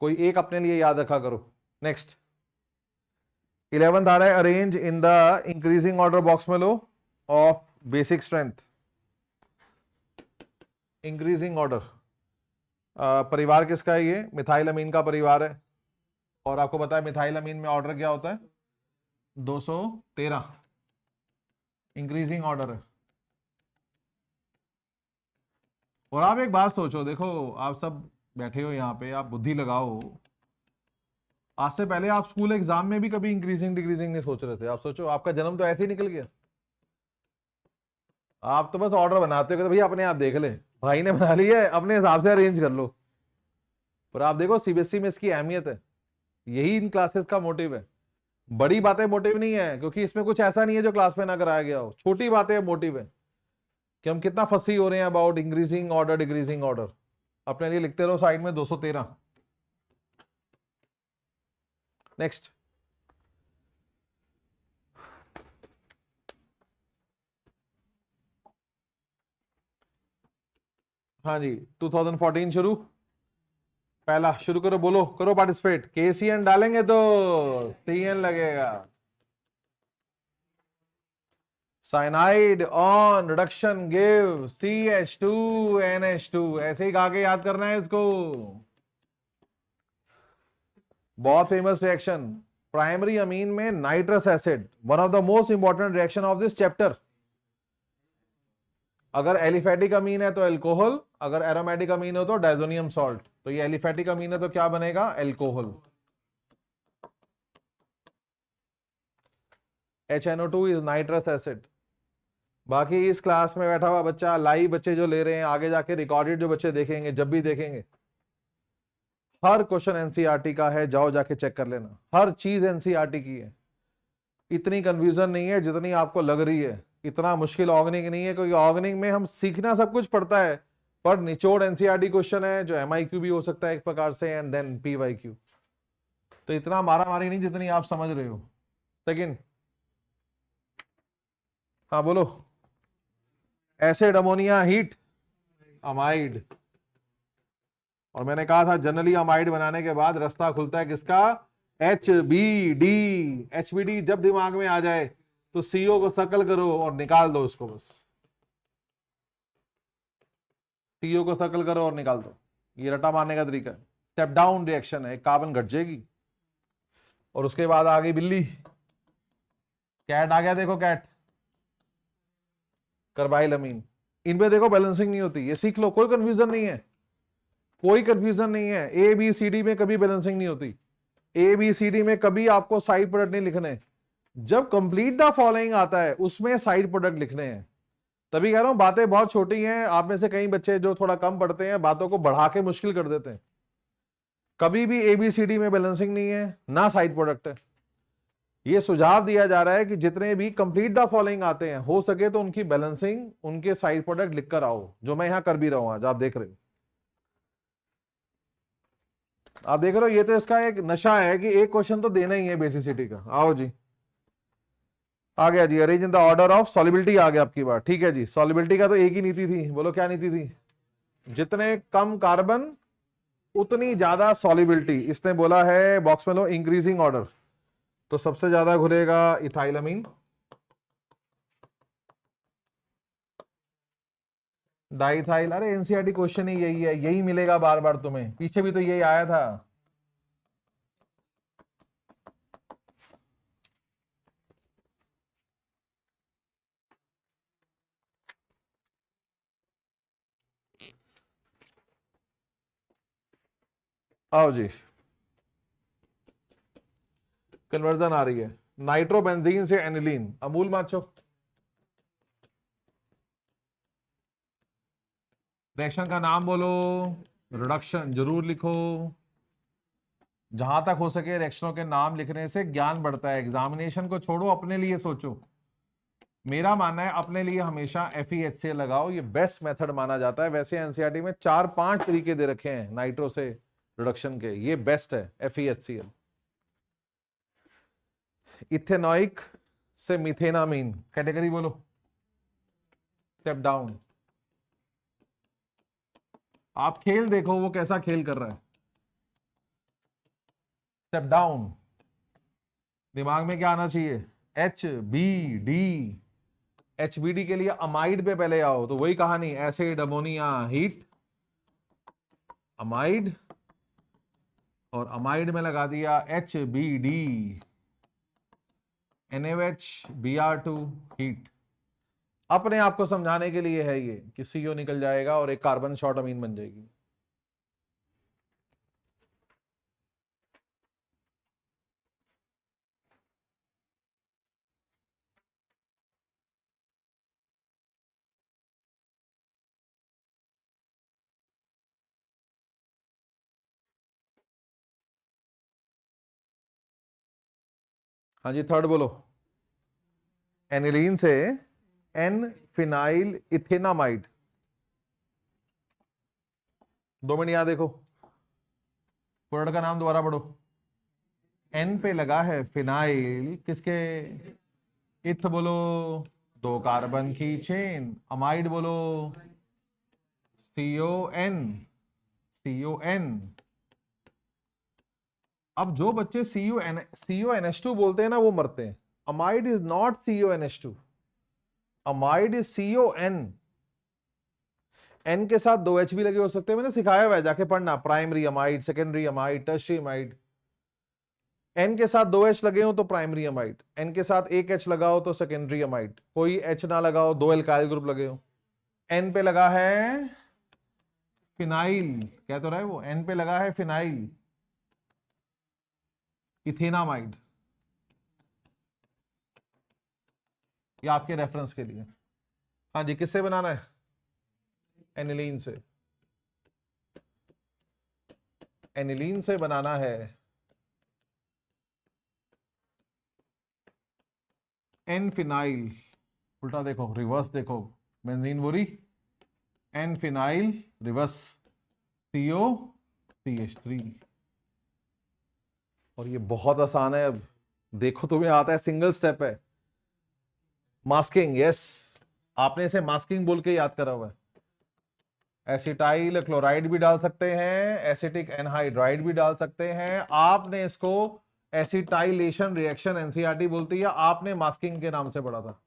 कोई एक अपने लिए याद रखा करो। नेक्स्ट 11th आ रहा है, arrange in the increasing order box में लो of basic strength. Increasing order परिवार किसका है? ये मिथाइलअमीन का परिवार है, और आपको पता है मिथाइलअमीन में ऑर्डर क्या होता है? 213 इंक्रीजिंग ऑर्डर है। और आप एक बात सोचो, देखो आप सब बैठे हो यहाँ पे, आप बुद्धि लगाओ, आज से पहले आप स्कूल एग्जाम में भी कभी इंक्रीजिंग डिक्रीजिंग नहीं सोच रहे थे। आप सोचो, आपका जन्म तो ऐसे ही निकल गया। आप तो बस ऑर्डर बनाते हो कि भैया अपने आप देख ले, भाई ने बना लिया है, अपने हिसाब से अरेंज कर लो। पर आप देखो CBSE में इसकी अहमियत है, यही इन क्लासेस का मोटिव है। बड़ी बातें मोटिव नहीं है, क्योंकि इसमें कुछ ऐसा नहीं है जो क्लास में ना कराया गया हो। छोटी बातें मोटिव है कि हम कितना फंसी हो रहे हैं about increasing order decreasing order. अपने लिए लिखते रहो साइड में 213। नेक्स्ट हाँ जी, 2014 शुरू। पहला शुरू करो, बोलो, करो पार्टिसिपेट। KCN डालेंगे तो CN लगेगा। Cyanide on reduction give CH2NH2। ऐसे ही गा के याद करना है इसको। बहुत फेमस रिएक्शन, प्राइमरी अमीन में nitrous acid, one of the most important reaction of this chapter. अगर एलिफेटिक अमीन है तो एल्कोहल, अगर एरोमेटिक अमीन हो तो डाइजोनियम सॉल्ट। तो ये एलिफेटिक अमीन है तो क्या बनेगा? Alcohol. HNO2 is nitrous acid. बाकी इस क्लास में बैठा हुआ बच्चा, लाइव बच्चे जो ले रहे हैं, आगे जाके रिकॉर्डेड जो बच्चे देखेंगे, जब भी देखेंगे, हर क्वेश्चन एनसीईआरटी का है, जाओ जाके चेक कर लेना, हर चीज एनसीईआरटी की है। इतनी कंफ्यूजन नहीं है जितनी आपको लग रही है। इतना मुश्किल ऑर्गेनिक नहीं है, क्योंकि ऑर्गेनिक में हम सीखना सब कुछ पड़ता है, पर निचोड़ एनसीईआरटी क्वेश्चन है, जो MIQ भी हो सकता है एक प्रकार से, एंड देन PYQ। तो इतना मारा मारी नहीं जितनी आप समझ रहे हो। सेकंड, हाँ बोलो। Acid, ammonia, heat, amide. और मैंने कहा था जनरली अमाइड बनाने के बाद रास्ता खुलता है किसका? HBD। HBD जब दिमाग में आ जाए तो CO को सर्कल करो और निकाल दो उसको, बस CO को सर्कल करो और निकाल दो। ये रटा मारने का तरीका है। स्टेप डाउन रिएक्शन है, एक कार्बन घट जाएगी और उसके बाद आ गई बिल्ली, कैट आ गया, देखो कैट, कार्बाइलअमीन। इनमें देखो बैलेंसिंग नहीं होती, ये सीख लो, कोई कंफ्यूजन नहीं है, कोई कंफ्यूजन नहीं है। ABCD में कभी बैलेंसिंग नहीं होती। ABCD में कभी आपको साइड प्रोडक्ट नहीं लिखने। जब कंप्लीट द फॉलोइंग आता है उसमें साइड प्रोडक्ट लिखने हैं। तभी कह रहा हूं बातें बहुत छोटी हैं। आप में से कई बच्चे जो थोड़ा कम पढ़ते हैं, बातों को बढ़ा के मुश्किल कर देते हैं। कभी भी ABCD में बैलेंसिंग नहीं है, ना साइड प्रोडक्ट है। ये सुझाव दिया जा रहा है कि जितने भी कंप्लीट द फॉलोइंग आते हैं, हो सके तो उनकी बैलेंसिंग, उनके साइड प्रोडक्ट लिख कर आओ, जो मैं यहां कर भी रहा हूं, आज आप देख रहे हो। आप देख रहे हो, ये तो इसका एक नशा है कि एक क्वेश्चन तो देना ही है बेसिसिटी का। आओ जी, आ गया जी, arrange in the order of solubility आ गया आपकी बात। ठीक है जी, सॉल्युबिलिटी का तो एक ही नीति थी, बोलो क्या नीति थी? जितने कम कार्बन उतनी ज्यादा सॉल्युबिलिटी। इसने बोला है बॉक्स में लो इंक्रीजिंग ऑर्डर, तो सबसे ज्यादा घुलेगा इथाइलअमीन, डाइथाइल। अरे एनसीईआरटी क्वेश्चन ही यही है, यही मिलेगा बार बार तुम्हें, पीछे भी तो यही आया था। आओ जी, कन्वर्जन आ रही है, नाइट्रोबेंजीन से एनिलीन। अमूल माचो, रिएक्शन का नाम बोलो, रिडक्शन जरूर लिखो। जहां तक हो सके रिएक्शनों के नाम लिखने से ज्ञान बढ़ता है। एग्जामिनेशन को छोड़ो, अपने लिए सोचो। मेरा मानना है अपने लिए हमेशा FeHCl लगाओ, ये बेस्ट मेथड माना जाता है। वैसे एनसीईआरटी में 4-5 तरीके दे रखे हैं नाइट्रो से रिडक्शन के, ये बेस्ट है FeHCl। इथेनॉइक से मिथेनामीन, कैटेगरी बोलो। Step down. आप खेल देखो वो कैसा खेल कर रहा है। Step down. दिमाग में क्या आना चाहिए? HBD। HBD के लिए अमाइड पे पहले आओ, तो वही कहानी, एसिड, अमोनिया, हीट, अमाइड, और अमाइड में लगा दिया HBD, NaOH, Br2, हीट। अपने आप को समझाने के लिए है ये कि CO निकल जाएगा और एक कार्बन शॉर्ट अमीन बन जाएगी। हाँ जी, थर्ड बोलो। एनिलीन से एन फिनाइल इथेनामाइड। 2 मिनट यहाँ देखो, प्रोडक्ट का नाम दोबारा पढ़ो। एन पे लगा है फिनाइल, किसके? इथ बोलो, 2 कार्बन की चेन। अमाइड बोलो, CON, CON। अब जो बच्चे CONH2 बोलते हैं ना, वो मरते हैं। Amide is not CONH2, amide is CON। N के साथ 2H भी लगे हो सकते हैं, मैंने सिखाया हुआ है, जाके पढ़ना। Primary amide, secondary amide, tertiary amide. N के साथ 2H लगे हो तो प्राइमरी अमाइड, एन के साथ 1H लगाओ तो सेकेंडरी अमाइड। कोई H ना लगाओ, 2 एल्काइल ग्रुप लगे हो। एन पे लगा है फिनाइल, क्या तो रहा है वो, एन पे लगा है फिनाइल इथेनामाइड। ये आपके रेफरेंस के लिए। हाँ जी, किससे बनाना है? एनिलीन से। एनिलीन से बनाना है एन फिनाइल, उल्टा देखो, रिवर्स देखो, बेंजीन बोरी, एन फिनाइल, रिवर्स COCH3। और ये बहुत आसान है, अब देखो तुम्हें आता है, सिंगल स्टेप है। मास्किंग, यस, आपने इसे मास्किंग बोल के याद करा हुआ है। एसिटाइल क्लोराइड भी डाल सकते हैं, एसिटिक एनहाइड्राइड भी डाल सकते हैं। आपने इसको एसिटाइलेशन रिएक्शन एनसीईआरटी बोलती है, आपने मास्किंग के नाम से पढ़ा था।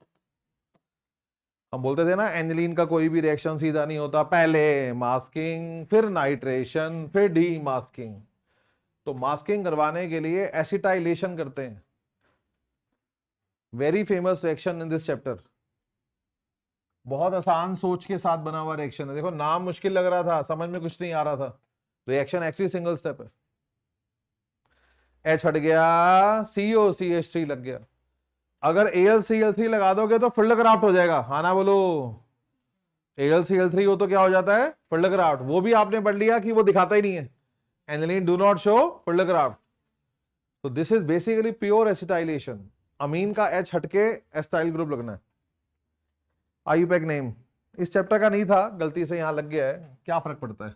हम बोलते थे ना, एनिलीन का कोई भी रिएक्शन सीधा नहीं होता, पहले मास्किंग, फिर नाइट्रेशन, फिर डी मास्किंग। तो मास्किंग करवाने के लिए एसिटाइलेशन करते हैं। Very famous reaction in this chapter. बहुत आसान सोच के साथ बना हुआ रिएक्शन है। देखो नाम मुश्किल लग रहा था, समझ में कुछ नहीं आ रहा था, रिएक्शन एक्चुअली सिंगल स्टेप है। H हट गया, COCH3 लग गया। अगर AlCl3 लगा दोगे तो फील्ड क्राफ्ट हो जाएगा। हाँ ना बोलो, AlCl3 हो तो क्या हो जाता है? Field craft. वो भी आपने पढ़ लिया कि वो दिखाता ही नहीं है, aniline do not show Friedel Crafts. तो this is basically pure acetylation. Amine का H हटके एसिटाइल ग्रुप लगना है। आईयूपैक नेम इस चैप्टर का नहीं था, गलती से यहां लग गया है, क्या फर्क पड़ता है।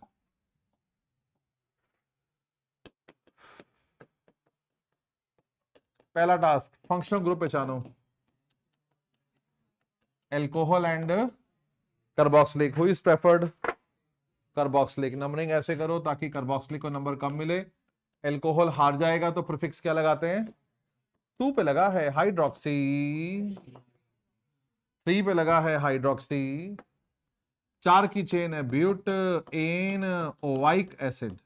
पहला टास्क, फंक्शनल ग्रुप पहचानो, alcohol and carboxylic. Who is preferred? Carboxylic. Numbering ऐसे करो ताकि कार्बोक्सिलिक को नंबर कम मिले। एल्कोहल हार जाएगा तो प्रीफिक्स क्या लगाते हैं? 2 पे लगा है हाइड्रोक्सी, 3 पे लगा है हाइड्रोक्सी, 4 की चेन है ब्यूट एन ओवाइक एसिड।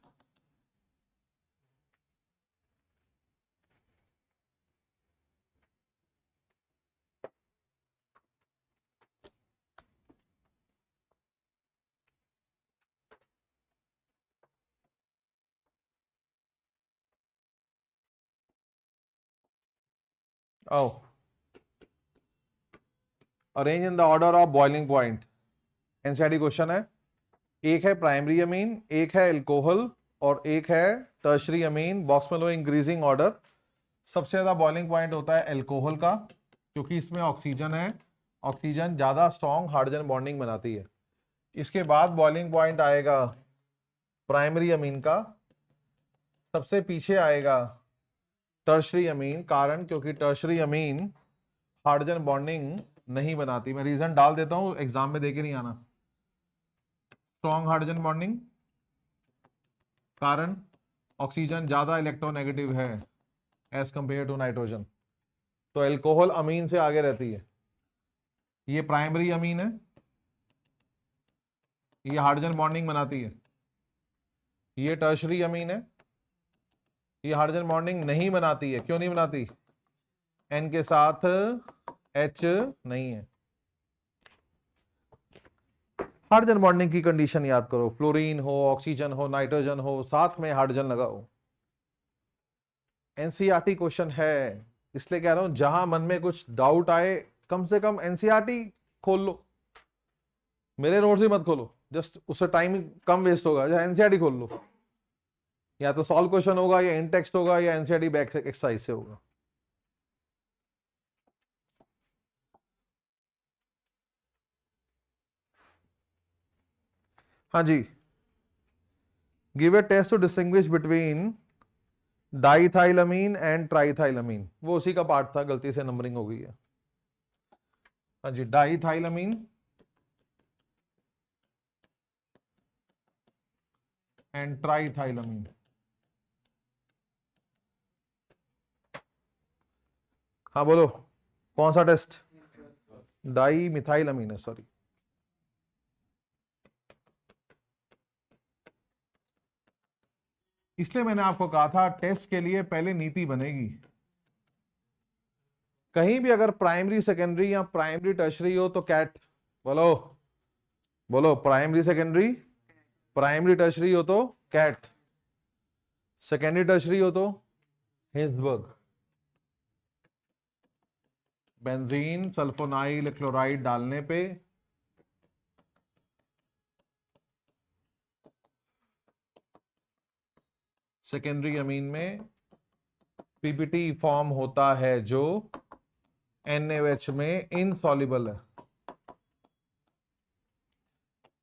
आओ, arrange in the order of boiling point. NCERT question है, एक है प्राइमरी अमीन, एक है एल्कोहल और एक है टर्शरी अमीन। बॉक्स में लो इंक्रीजिंग ऑर्डर। सबसे ज्यादा बॉइलिंग पॉइंट होता है एल्कोहल का, क्योंकि इसमें ऑक्सीजन है ऑक्सीजन ज्यादा स्ट्रॉन्ग हाइड्रोजन बॉन्डिंग बनाती है। इसके बाद बॉइलिंग पॉइंट आएगा प्राइमरी अमीन का, सबसे पीछे आएगा टर्शरी अमीन, कारण क्योंकि टर्शरी अमीन हाइड्रोजन बॉन्डिंग नहीं बनाती। मैं रीजन डाल देता हूं, एग्जाम में देके नहीं आना। स्ट्रॉन्ग हाइड्रोजन बॉन्डिंग, कारण ऑक्सीजन ज्यादा इलेक्ट्रोनेगेटिव है एज कंपेयर टू नाइट्रोजन, तो एल्कोहल अमीन से आगे रहती है। ये प्राइमरी अमीन है, ये हाइड्रोजन बॉन्डिंग बनाती है। ये टर्शरी अमीन है, ये हाइड्रोजन बॉन्डिंग नहीं बनाती है। क्यों नहीं बनाती? एन के साथ एच नहीं है। हाइड्रोजन बॉन्डिंग की कंडीशन याद करो, फ्लोरीन हो, ऑक्सीजन हो, नाइट्रोजन हो, साथ में हाइड्रोजन लगाओ। एनसीईआरटी क्वेश्चन है, इसलिए कह रहा हूं जहां मन में कुछ डाउट आए कम से कम एनसीईआरटी खोल लो, मेरे नोट्स ही मत खोलो, जस्ट उससे टाइम कम वेस्ट होगा। एनसीईआरटी खोल लो, या तो सॉल्व क्वेश्चन होगा, या इन टेक्स्ट होगा, या एनसीईआरटी बैक एक्सरसाइज से होगा। हाँ जी, give a test to distinguish between diethylamine and triethylamine. वो उसी का पार्ट था, गलती से नंबरिंग हो गई है। हाँ जी, डाइथाइलमीन एंड ट्राइथाइलमीन। हाँ बोलो, कौन सा टेस्ट? डाई मिथाइलमीन है, सॉरी। इसलिए मैंने आपको कहा था टेस्ट के लिए पहले नीति बनेगी। कहीं भी अगर प्राइमरी सेकेंडरी या प्राइमरी टर्शरी हो तो कैट। बोलो बोलो, प्राइमरी सेकेंडरी, प्राइमरी टर्शरी हो तो कैट, सेकेंडरी टर्शरी हो तो हिंसबर्ग। बेंजीन सल्फोनाइल क्लोराइड डालने पे सेकेंडरी अमीन में पीपीटी फॉर्म होता है जो NaOH में इनसॉल्युबल है।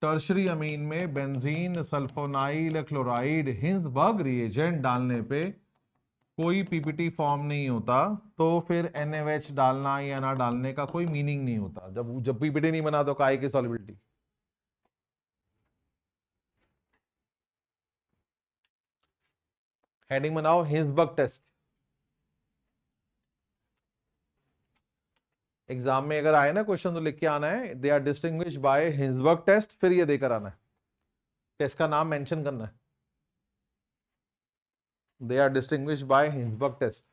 टर्शरी अमीन में benzene sulfonyl chloride Hinsberg reagent डालने पे कोई पीपीटी फॉर्म नहीं होता, तो फिर NaOH डालना या ना डालने का कोई मीनिंग नहीं होता। जब जब पीपीटी नहीं बना तो काय की सॉल्युबिलिटी। हेडिंग बनाओ हिंसबर्ग टेस्ट। एग्जाम में अगर आए ना क्वेश्चन तो लिख के आना है, they are distinguished by Hinsberg test, फिर ये देकर आना है, टेस्ट का नाम मेंशन करना है। They are distinguished by Hinsberg test.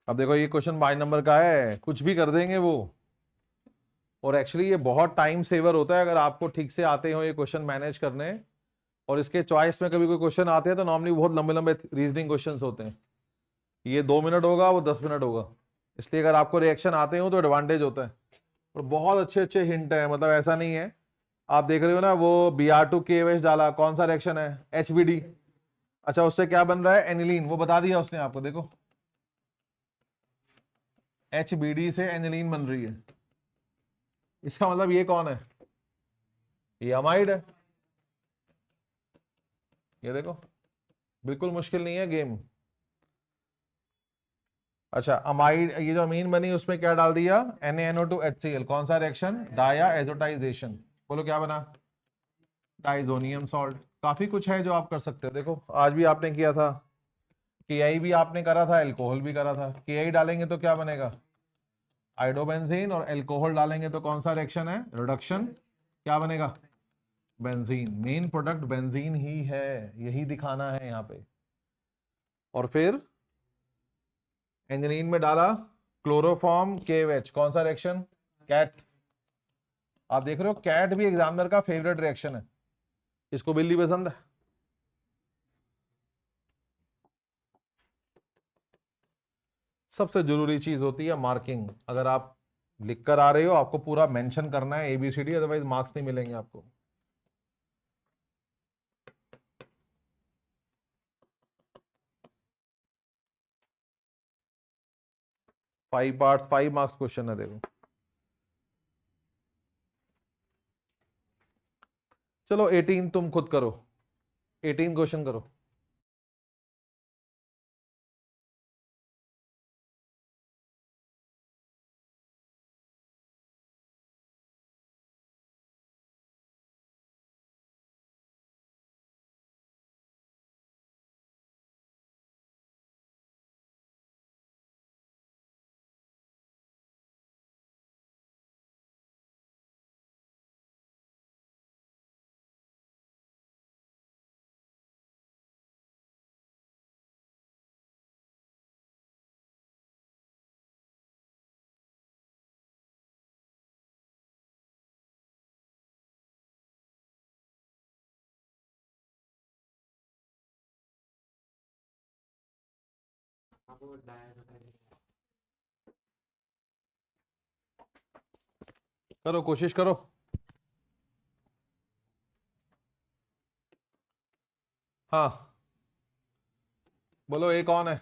अब देखो ये क्वेश्चन 5 नंबर का है, कुछ भी कर देंगे वो, और एक्चुअली ये बहुत टाइम सेवर होता है अगर आपको ठीक से आते हो ये क्वेश्चन मैनेज करने। और इसके चॉइस में कभी कोई क्वेश्चन आते हैं तो नॉर्मली बहुत लंबे लंबे रीजनिंग क्वेश्चन होते हैं। ये 2 मिनट होगा, वो 10 मिनट होगा, इसलिए अगर आपको रिएक्शन आते हो तो एडवांटेज होता है। और बहुत अच्छे अच्छे हिंट है, मतलब ऐसा नहीं है। आप देख रहे हो ना, वो Br2KOH डाला, कौन सा रिएक्शन है? HBD। अच्छा, उससे क्या बन रहा है? एनिलीन, वो बता दिया उसने आपको, देखो HBD से एनिलीन बन रही है। इसका मतलब ये कौन है? ये अमाइड है। ये देखो, बिल्कुल मुश्किल नहीं है गेम। अच्छा, अमाइड, ये जो अमीन बनी उसमें क्या डाल दिया? NaNO2HCl, कौन सा रिएक्शन? Dia azotisation. बोलो क्या बना? Diazonium salt. काफी कुछ है जो आप कर सकते हो। देखो आज भी आपने किया था, KI भी आपने करा था, एल्कोहल भी करा था। KI डालेंगे तो क्या बनेगा? आइडोबेंजीन, और एल्कोहल डालेंगे तो कौन सा रिएक्शन है? रिडक्शन। क्या बनेगा? बेंजीन। मेन प्रोडक्ट बेंजीन ही है, यही दिखाना है यहाँ पे। और फिर एंजिनीन में डाला क्लोरोफॉर्म KOH, कौन सा रिएक्शन? कैट। आप देख रहे हो कैट भी एग्जामिनर का फेवरेट रिएक्शन है, इसको बिल्ली पसंद है। सबसे जरूरी चीज होती है मार्किंग। अगर आप लिख कर आ रहे हो, आपको पूरा मेंशन करना है ABCD, अदरवाइज मार्क्स नहीं मिलेंगे आपको। 5 पार्ट्स, 5 मार्क्स क्वेश्चन है देखो। चलो 18 तुम खुद करो, 18 क्वेश्चन करो। करो, कोशिश करो। हाँ बोलो, ए कौन है?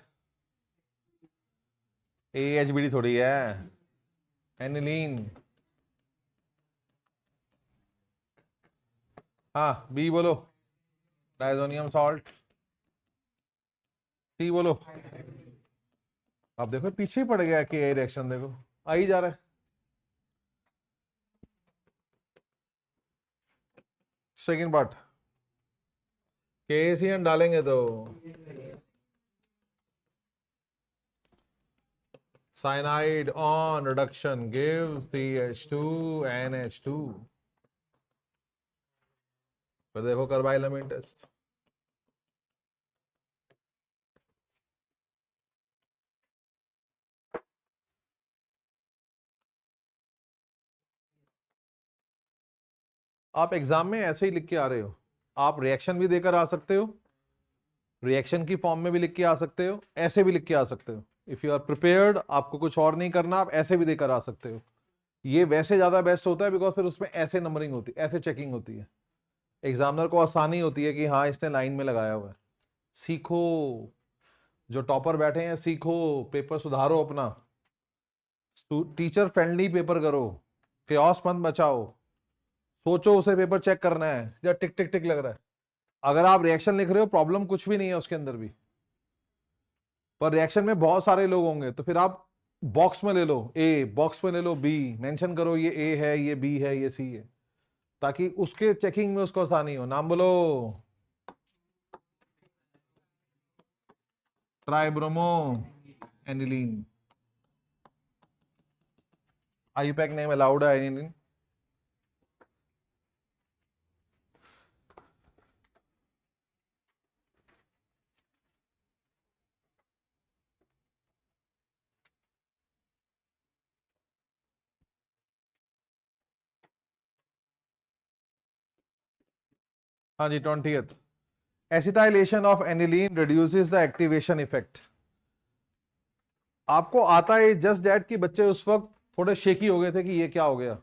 AHBD थोड़ी है, एनिलीन। हाँ बी बोलो, डायजोनियम सॉल्ट। सी बोलो। अब देखो पीछे ही पड़ गया कि रिएक्शन देखो आ ही जा रहा है। सेकेंड पार्ट KCN डालेंगे तो cyanide on reduction gives CH2NH2। फिर देखो कार्बाइलमिन टेस्ट। आप एग्जाम में ऐसे ही लिख के आ रहे हो, आप रिएक्शन भी देकर आ सकते हो, रिएक्शन की फॉर्म में भी लिख के आ सकते हो, ऐसे भी लिख के आ सकते हो। इफ यू आर प्रिपेयर्ड, आपको कुछ और नहीं करना, आप ऐसे भी देकर आ सकते हो। ये वैसे ज्यादा बेस्ट होता है बिकॉज फिर उसमें ऐसे नंबरिंग होती है, ऐसे चेकिंग होती है, एग्जामिनर को आसानी होती है कि हाँ इसने लाइन में लगाया हुआ है। सीखो, जो टॉपर बैठे हैं सीखो, पेपर सुधारो अपना, टीचर फ्रेंडली पेपर करो, chaos मत बचाओ। सोचो उसे पेपर चेक करना है या टिक टिक टिक लग रहा है। अगर आप रिएक्शन लिख रहे हो, प्रॉब्लम कुछ भी नहीं है उसके अंदर भी, पर रिएक्शन में बहुत सारे लोग होंगे तो फिर आप बॉक्स में ले लो ए, बॉक्स में ले लो बी, मेंशन करो ये ए है, ये बी है, ये सी है, ताकि उसके चेकिंग में उसको आसानी हो। नाम बोलो। Tribromo aniline. IUPAC name allowed है एनिलीन। हाँ जी 20th। Acetylation of aniline reduces the activation effect. आपको आता है जस्ट डैट कि बच्चे उस वक्त थोड़े शेकी हो गए थे कि ये क्या हो गया।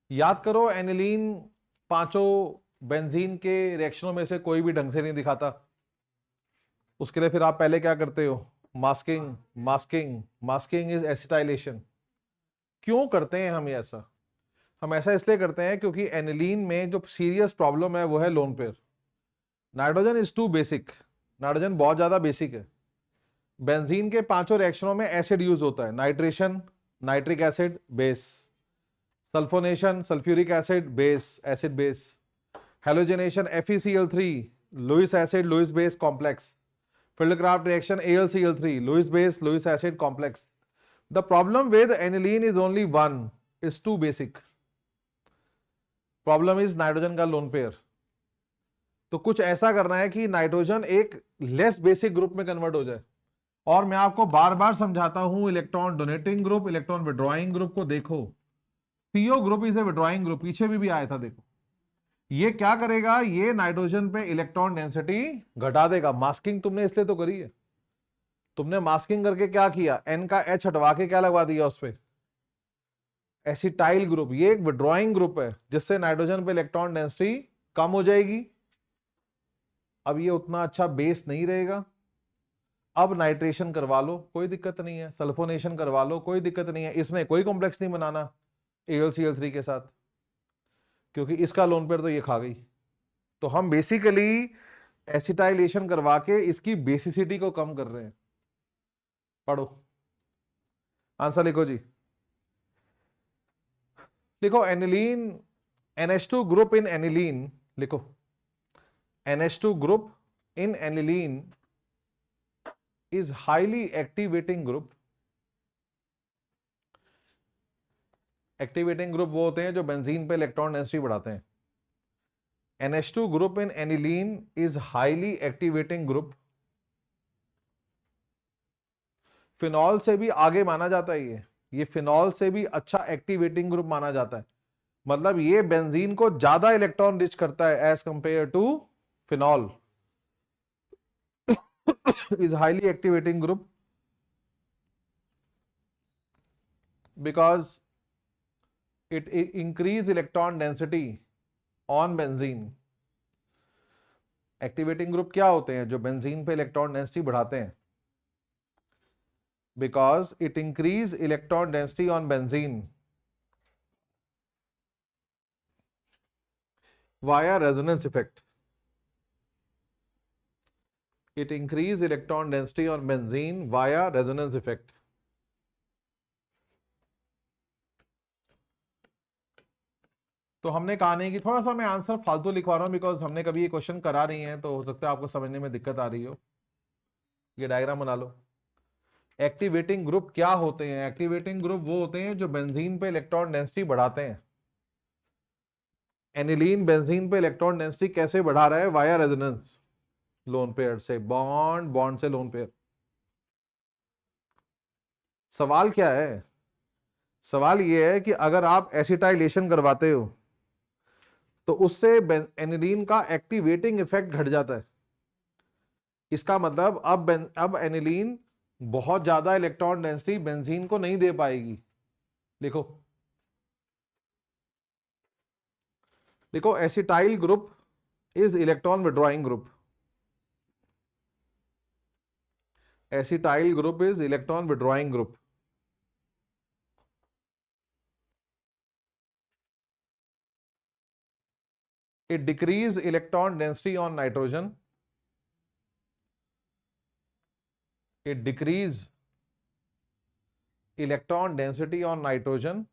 याद करो एनिलीन पांचों बेंजीन के रिएक्शनों में से कोई भी ढंग से नहीं दिखाता। उसके लिए फिर आप पहले क्या करते हो? Masking, masking, masking is acetylation. क्यों करते हैं हम ये ऐसा? हम ऐसा इसलिए करते हैं क्योंकि एनिलीन में जो सीरियस प्रॉब्लम है वो है lone pair. Nitrogen is too basic, nitrogen बहुत ज्यादा बेसिक है। बेंजीन के पांचों रिएक्शनों में एसिड यूज होता है, nitration nitric acid base, sulfonation sulfuric acid base acid base, halogenation FeCl3 Lewis acid Lewis base complex, Fieldcraft reaction AlCl3 Lewis base Lewis acid complex. The problem with aniline is only one, is too basic. Problem is nitrogen का लोन पेयर। तो कुछ ऐसा करना है कि नाइट्रोजन एक लेस बेसिक ग्रुप में कन्वर्ट हो जाए। और मैं आपको बार बार समझाता हूं, electron donating group, electron withdrawing group को देखो। CO group is a withdrawing group, पीछे भी आया था देखो। ये क्या करेगा? ये नाइट्रोजन पे इलेक्ट्रॉन डेंसिटी घटा देगा। मास्किंग तुमने इसलिए तो करी है। तुमने मास्किंग करके क्या किया? N का H हटवा के क्या लगवा दिया उस पे? Acetyl group. ये एक विड्रॉइंग ग्रुप है जिससे नाइट्रोजन पे इलेक्ट्रॉन डेंसिटी कम हो जाएगी। अब ये उतना अच्छा बेस नहीं रहेगा, अब नाइट्रेशन करवा लो कोई दिक्कत नहीं है, सल्फोनेशन करवा लो कोई दिक्कत नहीं है, इसमें कोई कॉम्प्लेक्स नहीं बनाना AlCl3 के साथ, क्योंकि इसका लोन पेयर तो ये खा गई। तो हम बेसिकली एसिटाइलेशन करवा के इसकी बेसिसिटी को कम कर रहे हैं। पढ़ो, आंसर लिखो जी। लिखो aniline, NH2 group in aniline, लिखो NH2 group in aniline is highly activating group। Activating group वो होते हैं जो बेंजीन पे इलेक्ट्रॉन डेंसिटी बढ़ाते हैं। NH2 group in aniline is highly activating group. Phenol से भी आगे माना जाता है ये फिनॉल से भी अच्छा एक्टिवेटिंग ग्रुप माना जाता है। मतलब ये बेंजीन को ज्यादा इलेक्ट्रॉन रिच करता है as compare to phenol. is highly activating group because it increase electron density on benzene। Activating group क्या होते हैं? जो बेंजीन पे इलेक्ट्रॉन डेंसिटी बढ़ाते हैं। Because it increase electron density on benzene via resonance effect. It increase electron density on benzene via resonance effect। तो हमने कहा नहीं कि थोड़ा सा मैं आंसर फालतू लिखवा रहा हूं बिकॉज हमने कभी ये क्वेश्चन करा नहीं है, तो हो सकता है आपको समझने में दिक्कत आ रही हो। ये डायग्राम बना लो। एक्टिवेटिंग ग्रुप क्या होते हैं? एक्टिवेटिंग ग्रुप वो होते हैं जो बेंजीन पे इलेक्ट्रॉन डेंसिटी बढ़ाते हैं। एनिलीन बेंजीन पे इलेक्ट्रॉन डेंसिटी कैसे बढ़ा रहा है? वाया रेजोनेंस, लोन पेयर से बॉन्ड, बॉन्ड से लोन पेयर। सवाल क्या है? सवाल यह है कि अगर आप एसिटाइलेशन करवाते हो तो उससे एनिलीन का एक्टिवेटिंग इफेक्ट घट जाता है। इसका मतलब अब एनिलीन बहुत ज्यादा इलेक्ट्रॉन डेंसिटी बेंजीन को नहीं दे पाएगी। लिखो, देखो acetyl group is electron withdrawing group. Acetyl group is electron withdrawing group. It decrease electron density on nitrogen। It decrease electron density on nitrogen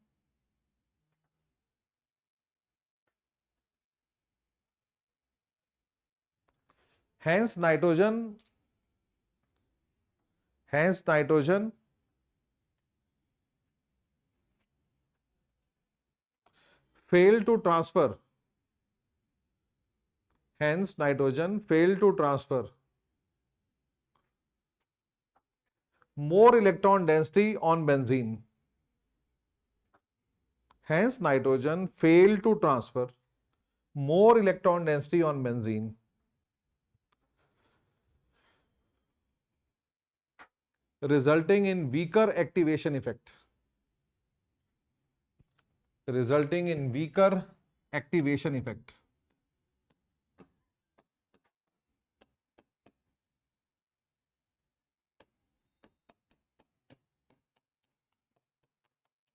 hence nitrogen fail to transfer more electron density on benzene। Hence nitrogen fail to transfer more electron density on benzene, resulting in weaker activation effect। Resulting in weaker activation effect।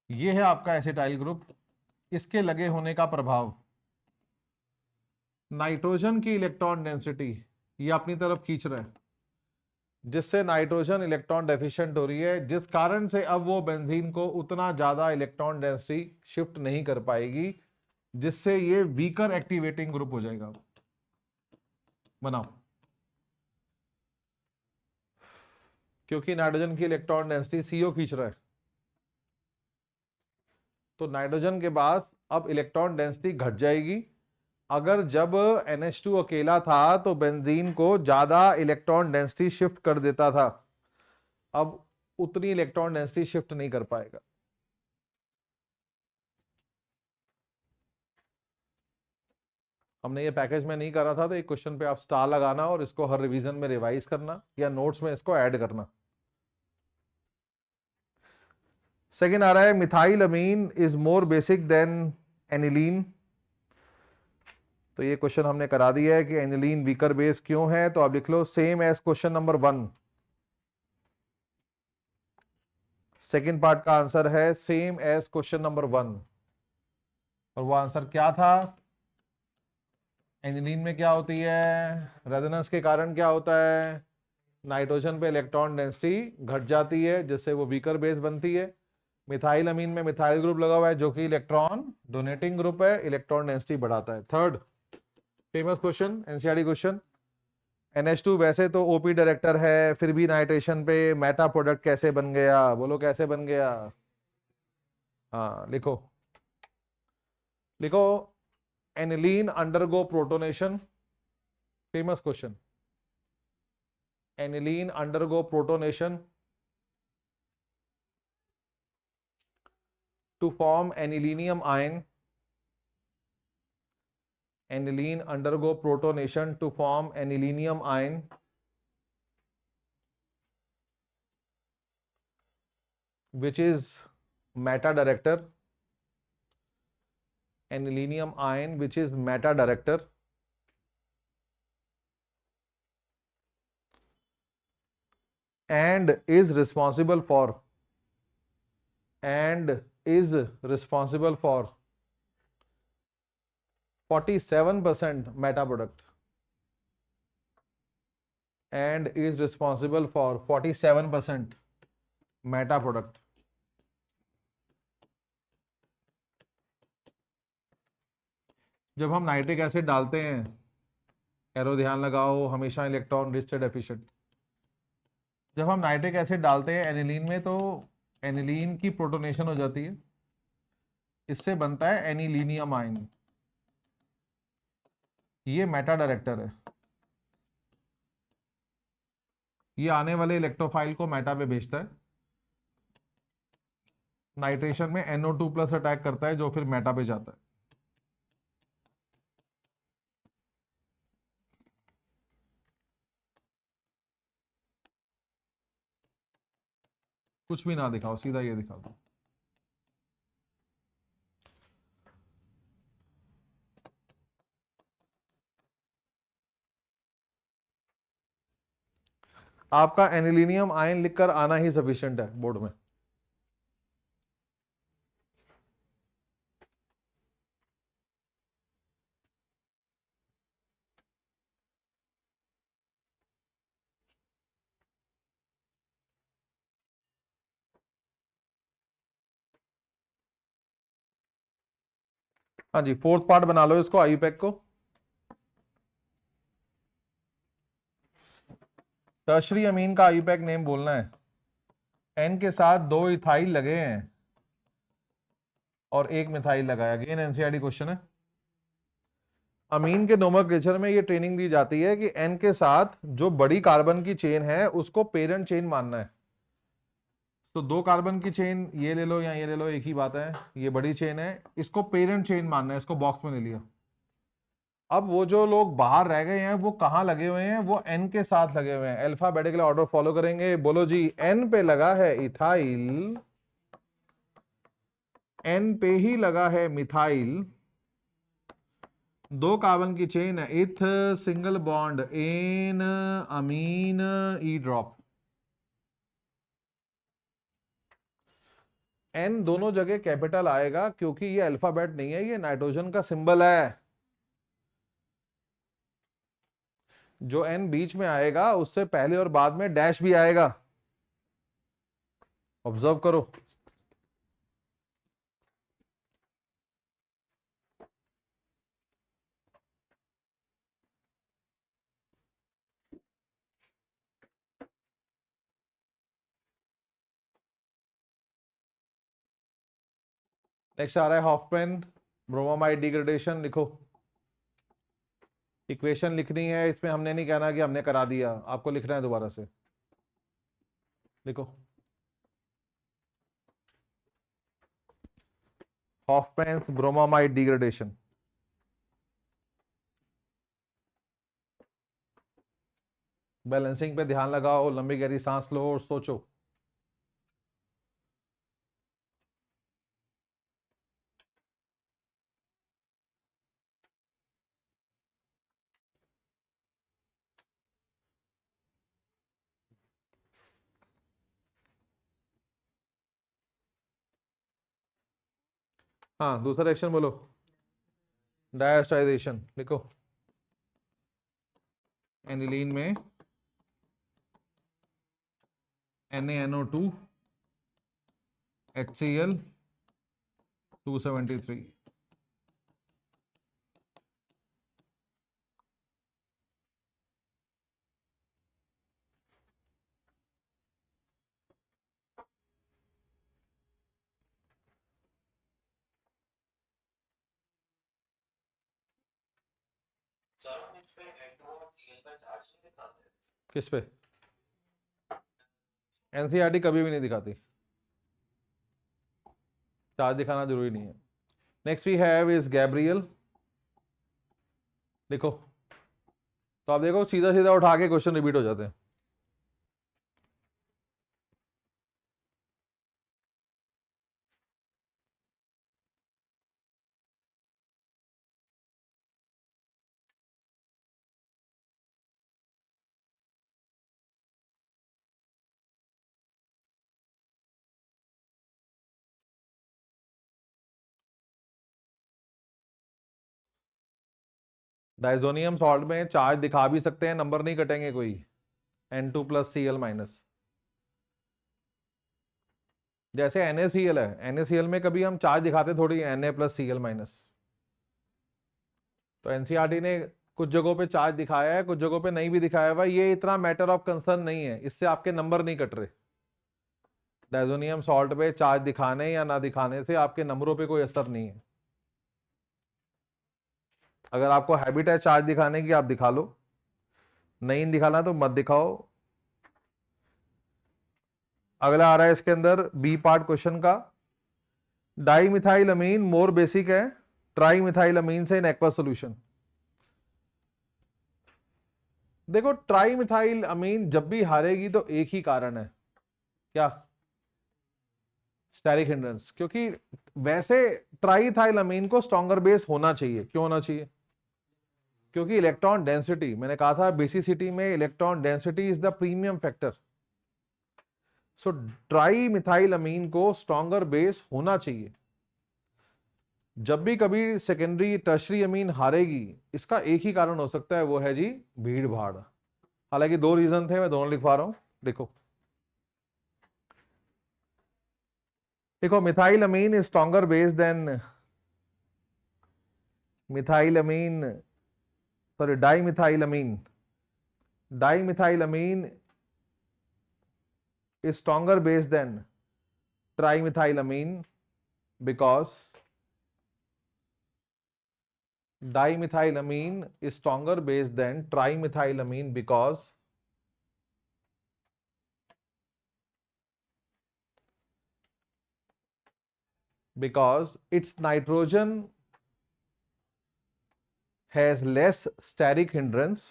ये है आपका एसिटाइल ग्रुप। इसके लगे होने का प्रभाव, नाइट्रोजन की इलेक्ट्रॉन डेंसिटी ये अपनी तरफ खींच रहा है, जिससे नाइट्रोजन इलेक्ट्रॉन डेफिशिएंट हो रही है, जिस कारण से अब वो बेंजीन को उतना ज्यादा इलेक्ट्रॉन डेंसिटी शिफ्ट नहीं कर पाएगी, जिससे ये वीकर एक्टिवेटिंग ग्रुप हो जाएगा। बनाओ, क्योंकि नाइट्रोजन की इलेक्ट्रॉन डेंसिटी CO खींच रहा है, तो नाइट्रोजन के पास अब इलेक्ट्रॉन डेंसिटी घट जाएगी। अगर जब NH2 अकेला था तो बेंजीन को ज्यादा इलेक्ट्रॉन डेंसिटी शिफ्ट कर देता था, अब उतनी इलेक्ट्रॉन डेंसिटी शिफ्ट नहीं कर पाएगा। हमने ये पैकेज में नहीं करा था, तो एक क्वेश्चन पे आप स्टार लगाना और इसको हर रिवीजन में रिवाइज करना या नोट्स में इसको ऐड करना। सेकेंड आ रहा है, methyl amine is more basic than aniline. तो ये क्वेश्चन हमने करा दिया है कि एनिलीन वीकर बेस क्यों है, तो आप लिख लो same as question number 1। Second part का आंसर है सेम एज क्वेश्चन नंबर 1, और वो आंसर क्या था? एनिलीन में क्या होती है? रेजोनेंस के कारण क्या होता है? नाइट्रोजन पे इलेक्ट्रॉन डेंसिटी घट जाती है, जिससे वो वीकर बेस बनती है। मिथाइल अमीन में मिथाइल ग्रुप लगा हुआ है जो कि इलेक्ट्रॉन डोनेटिंग ग्रुप है, इलेक्ट्रॉन डेंसिटी बढ़ाता है। Third famous question, NCERT question, NH2 वैसे तो ओपी डायरेक्टर है, फिर भी नाइट्रेशन पे मेटा प्रोडक्ट कैसे बन गया? बोलो कैसे बन गया? हाँ लिखो, लिखो, aniline undergo protonation. Famous question, aniline undergo protonation to form anilinium ion. Aniline undergo protonation to form anilinium ion, which is meta director. Anilinium ion which is meta director, and is responsible for, and is responsible for 47% meta product, and is responsible for 47% meta product. जब हम नाइट्रिक एसिड डालते हैं, एरो ध्यान लगाओ, हमेशा इलेक्ट्रॉन रिच से डेफिशिएंट। जब हम नाइट्रिक एसिड डालते हैं एनिलीन में, तो एनिलीन की प्रोटोनेशन हो जाती है, इससे बनता है एनिलीनियम आयन। ये मेटा डायरेक्टर है, ये आने वाले इलेक्ट्रोफाइल को मेटा पे भेजता है। नाइट्रेशन में NO2+ अटैक करता है, जो फिर मेटा पे जाता है। कुछ भी ना दिखाओ, सीधा ये दिखा दो। आपका एनिलीनियम आयन लिखकर आना ही सफिशिएंट है बोर्ड में। हाँ जी, फोर्थ पार्ट बना लो इसको, आईयूपैक को। टर्शरी अमीन का आईयूपैक नेम बोलना है। एन के साथ 2 इथाइल लगे हैं और 1 मिथाइल लगाया। अगेन एनसीईआरटी क्वेश्चन है। अमीन के नोमेनक्लेचर में ये ट्रेनिंग दी जाती है कि एन के साथ जो बड़ी कार्बन की चेन है उसको पेरेंट चेन मानना है। तो 2 कार्बन की चेन ये ले लो या ये ले लो, एक ही बात है। ये बड़ी चेन है, इसको पेरेंट चेन मानना है, इसको बॉक्स में ले लिया। अब वो जो लोग बाहर रह गए हैं वो कहां लगे हुए हैं? वो एन के साथ लगे हुए हैं। अल्फाबेटिकल ऑर्डर फॉलो करेंगे। बोलो जी, एन पे लगा है इथाइल, एन पे ही लगा है मिथाइल, 2 कार्बन की चेन है, इथ सिंगल बॉन्ड एन अमीन ई ड्रॉप। एन दोनों जगह कैपिटल आएगा क्योंकि ये अल्फाबेट नहीं है, ये नाइट्रोजन का सिंबल है। जो एन बीच में आएगा उससे पहले और बाद में डैश भी आएगा। ऑब्जर्व करो। नेक्स्ट आ रहा है हॉफमैन ब्रोमामाइड डिग्रेडेशन। लिखो, इक्वेशन लिखनी है, इसमें हमने नहीं कहना कि हमने करा दिया, आपको लिखना है दोबारा से। लिखो, हॉफमैन्स ब्रोमामाइड डिग्रेडेशन। बैलेंसिंग पे ध्यान लगाओ, लंबी गहरी सांस लो और सोचो। हाँ दूसरा रिएक्शन बोलो, डायस्टराइजेशन लिखो। एनिलीन में NaNO2 HCl 273। किस पे? एनसीईआरटी कभी भी नहीं दिखाती, चार्ज दिखाना जरूरी नहीं है। Next we have is Gabriel, देखो। तो आप देखो सीधा सीधा उठा के क्वेश्चन रिपीट हो जाते हैं। डाइजोनियम सॉल्ट में चार्ज दिखा भी सकते हैं, नंबर नहीं कटेंगे कोई। N2+Cl-। जैसे NaCl है, NaCl में कभी हम चार्ज दिखाते थोड़ी, Na+Cl-। तो एनसीईआरटी ने कुछ जगहों पे चार्ज दिखाया है, कुछ जगहों पे नहीं भी दिखाया हुआ, ये इतना मैटर ऑफ कंसर्न नहीं है, इससे आपके नंबर नहीं कट रहे। डाइजोनियम सॉल्ट पे चार्ज दिखाने या ना दिखाने से आपके नंबरों पे कोई असर नहीं है। अगर आपको हैबिट है चार्ज दिखाने की, आप दिखा लो, नहीं दिखाना तो मत दिखाओ। अगला आ रहा है इसके अंदर बी पार्ट क्वेश्चन का, डाईमिथाइलअमीन मोर बेसिक है ट्राईमिथाइलअमीन से इन एक्वा सॉल्यूशन। देखो ट्राईमिथाइलअमीन जब भी हारेगी तो एक ही कारण है, क्या? Steric hindrance. क्योंकि वैसे ट्राईथाइलअमीन को स्ट्रॉन्गर बेस होना चाहिए, क्यों होना चाहिए? क्योंकि इलेक्ट्रॉन डेंसिटी, मैंने कहा था बेसिसिटी में electron density is the premium factor. So trimethylamine को स्ट्रॉन्गर बेस होना चाहिए। जब भी कभी सेकेंडरी टर्शरी अमीन हारेगी, इसका एक ही कारण हो सकता है, वो है जी भीड़ भाड़। हालांकि दो रीजन थे, मैं दोनों लिखवा रहा हूं, देखो। देखो methylamine is stronger base than methylamine, sorry dimethylamine. Dimethylamine is stronger base than trimethylamine because dimethylamine is stronger base than trimethylamine because its nitrogen has less steric hindrance,